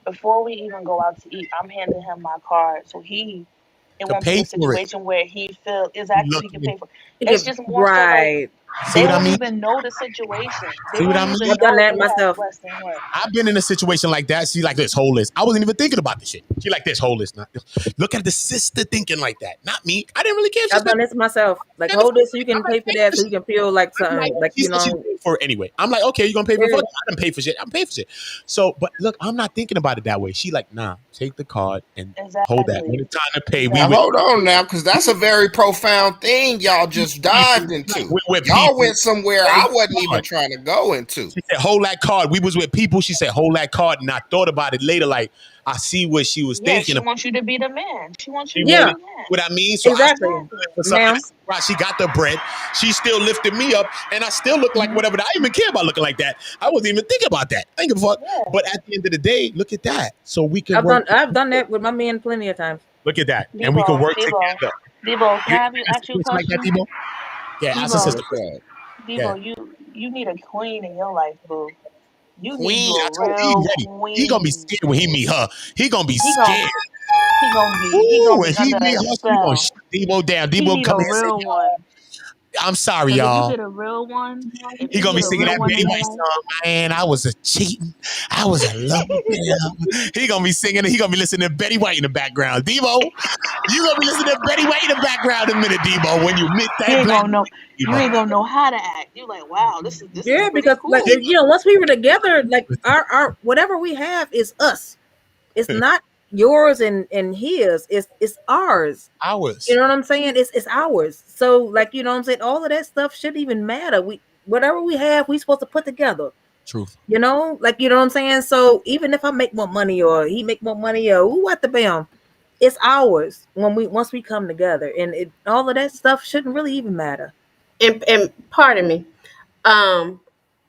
before we even go out to eat, I'm handing him my card. So it won't be a situation where he feels exactly he can pay for it. It's just more right. So like, they won't even know the situation. They won't even I've done that myself. I've been in a situation like that. She like this whole list. I wasn't even thinking about this shit. She like this whole list. Look at the sister thinking like that. Not me. I didn't really care. I've done this myself. Like hold this so you can pay for that, so you can feel like something. Like you know. For it anyway. I'm like, okay, you're gonna pay for it. I didn't pay for shit. I'm paying for shit. So, but look, I'm not thinking about it that way. She like, nah, take the card and hold that. When it's time to pay, hold on now, because that's a very profound thing y'all just dived into. Y'all went somewhere I wasn't even trying to go into. She said, hold that card. We was with people. She said, hold that card. And I thought about it later. Like, I see what she was thinking. She wants you to be the man. She wants you to be the man. What I mean? So exactly. She got the bread. She still lifted me up. And I still look like whatever. I didn't even care about looking like that. I wasn't even thinking about that. Think of fuck. Yeah. But at the end of the day, look at that. So we can I've done that with my man plenty of times. Look at that. And we can work together. Debo, can I ask you a question? Like that, Debo? Yeah, ask a sister. Debo, you need a queen in your life, boo. You need Queen, you I a told you he real ready. He gonna be queen. scared when he meet her. He gonna be He gon' scared. he gonna Ooh, when be he under meet a her, she gonna spell. shut Debo down. He Debo need come a here and say, real one. I'm sorry, Cause if you y'all. get a real one, if He you gonna get be a singing real that one Betty in your White life, song, man. I was a cheating. I was a loving him. He gonna be singing it. He gonna be listening to Betty White in the background. Debo, you gonna be listening to Betty White in the background in a minute, Debo, when you meet you that ain't black gonna know. You Debo. ain't gonna know how to act. You like, wow, this is Yeah, pretty because like cool. once we were together, like our whatever we have is us. It's not yours and his. It's ours. You Ours. know what I'm saying? It's ours. So like you know what I'm saying. All of that stuff shouldn't even matter. We whatever we have, we supposed to put together. Truth. You know, like you know what I'm saying. So even if I make more money or he make more money or who what the bam, it's ours when we once we come together, and all of that stuff shouldn't really even matter. And pardon me, um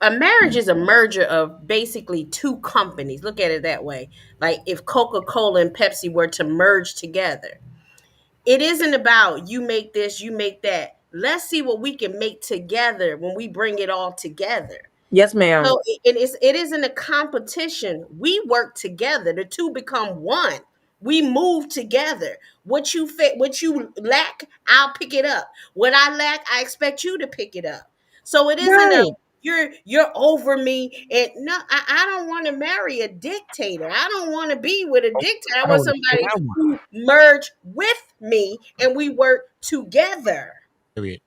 a marriage is a merger of basically two companies. Look at it that way. Like if Coca-Cola and Pepsi were to merge together, it isn't about you make this, you make that. Let's see what we can make together when we bring it all together. Yes, ma'am. So it isn't a competition. We work together. The two become one. We move together. What you lack, I'll pick it up. What I lack, I expect you to pick it up. So it isn't a Right. you're over me. And no, I don't want to marry a dictator. I don't want to be with a dictator. I I don't want want to be somebody around one. who merge with me and we work together. Period.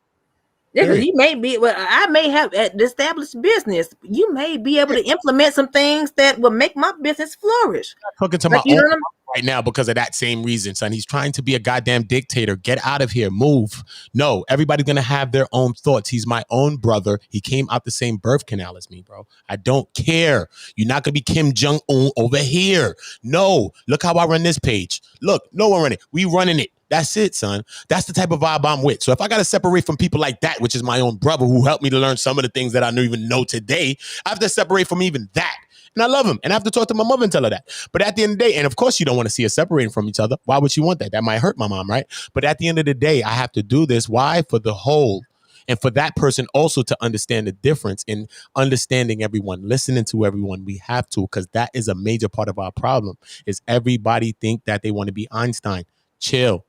Yeah, because Period. you may be, well, I may have an established business. You may be able to implement some things that will make my business flourish. Talking to Like my you own know what I'm right now because of that same reason, son. He's trying to be a goddamn dictator. Get out of here. Move. No, everybody's gonna have their own thoughts. He's my own brother. He came out the same birth canal as me, bro. I don't care. You're not gonna be Kim Jong-un over here. No. Look how I run this page. Look, no one running it. We running it. That's it, son. That's the type of vibe I'm with. So if I got to separate from people like that, which is my own brother who helped me to learn some of the things that I don't even know today, I have to separate from even that. And I love him. And I have to talk to my mother and tell her that. But at the end of the day, and of course you don't want to see us separating from each other. Why would you want that? That might hurt my mom, right? But at the end of the day, I have to do this. Why? For the whole. And for that person also to understand the difference in understanding everyone, listening to everyone, we have to, because that is a major part of our problem, is everybody think that they want to be Einstein. Chill,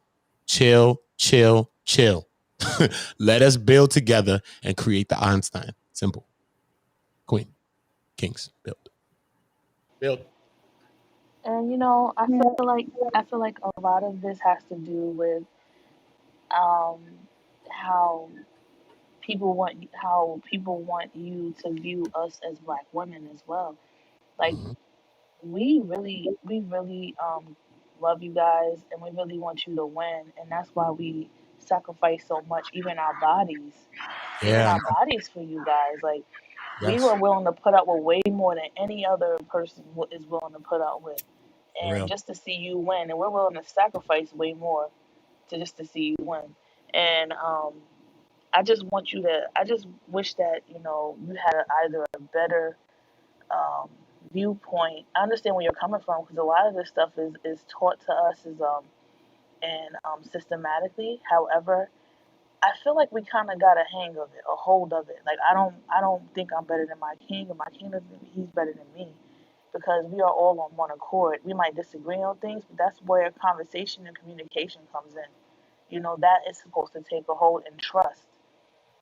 chill, chill, chill. Let us build together and create the Einstein. Simple. Queen, kings, build. Build. And I feel like a lot of this has to do with um how people want you to view us as black women as well. Like Mhm. we really love you guys and we really want you to win, and that's why we sacrifice so much, even Yeah. our bodies for you guys. Like we were Yes. willing to put up with way more than any other person is willing to put up with, For and real. just to see you win, and we're willing to sacrifice way more to just to see you win. And I just wish that you had either a better um, viewpoint. I understand where you're coming from because a lot of this stuff is taught to us is and systematically. However, I feel like we kind of got a hang of it, a hold of it. Like I don't think I'm better than my king, and my king doesn't think he's better than me, because we are all on one accord. We might disagree on things, but that's where conversation and communication comes in. That is supposed to take a hold and trust.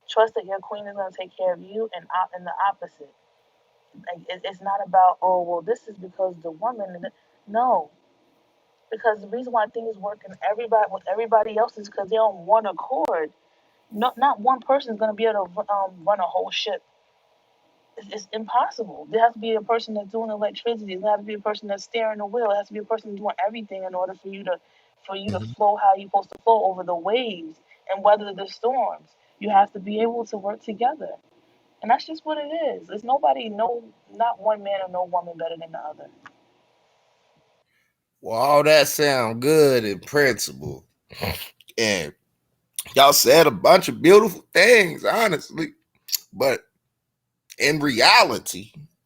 Trust that your queen is going to take care of you, and the opposite. Like it's not about, oh well, this is because the woman. No, because the reason why things work in everybody with everybody else is because they're on one accord. Not one person is going to be able to run a whole ship. It's impossible. There has to be a person that's doing electricity. There has to be a person that's steering the wheel. There has to be a person doing everything in order for you to Mhm. flow how you're supposed to flow over the waves and weather the storms. You have to be able to work together. And that's just what it is. There's nobody, no, not one man or no woman better than the other. Well, all that sound good in principle, and y'all said a bunch of beautiful things, honestly. But in reality,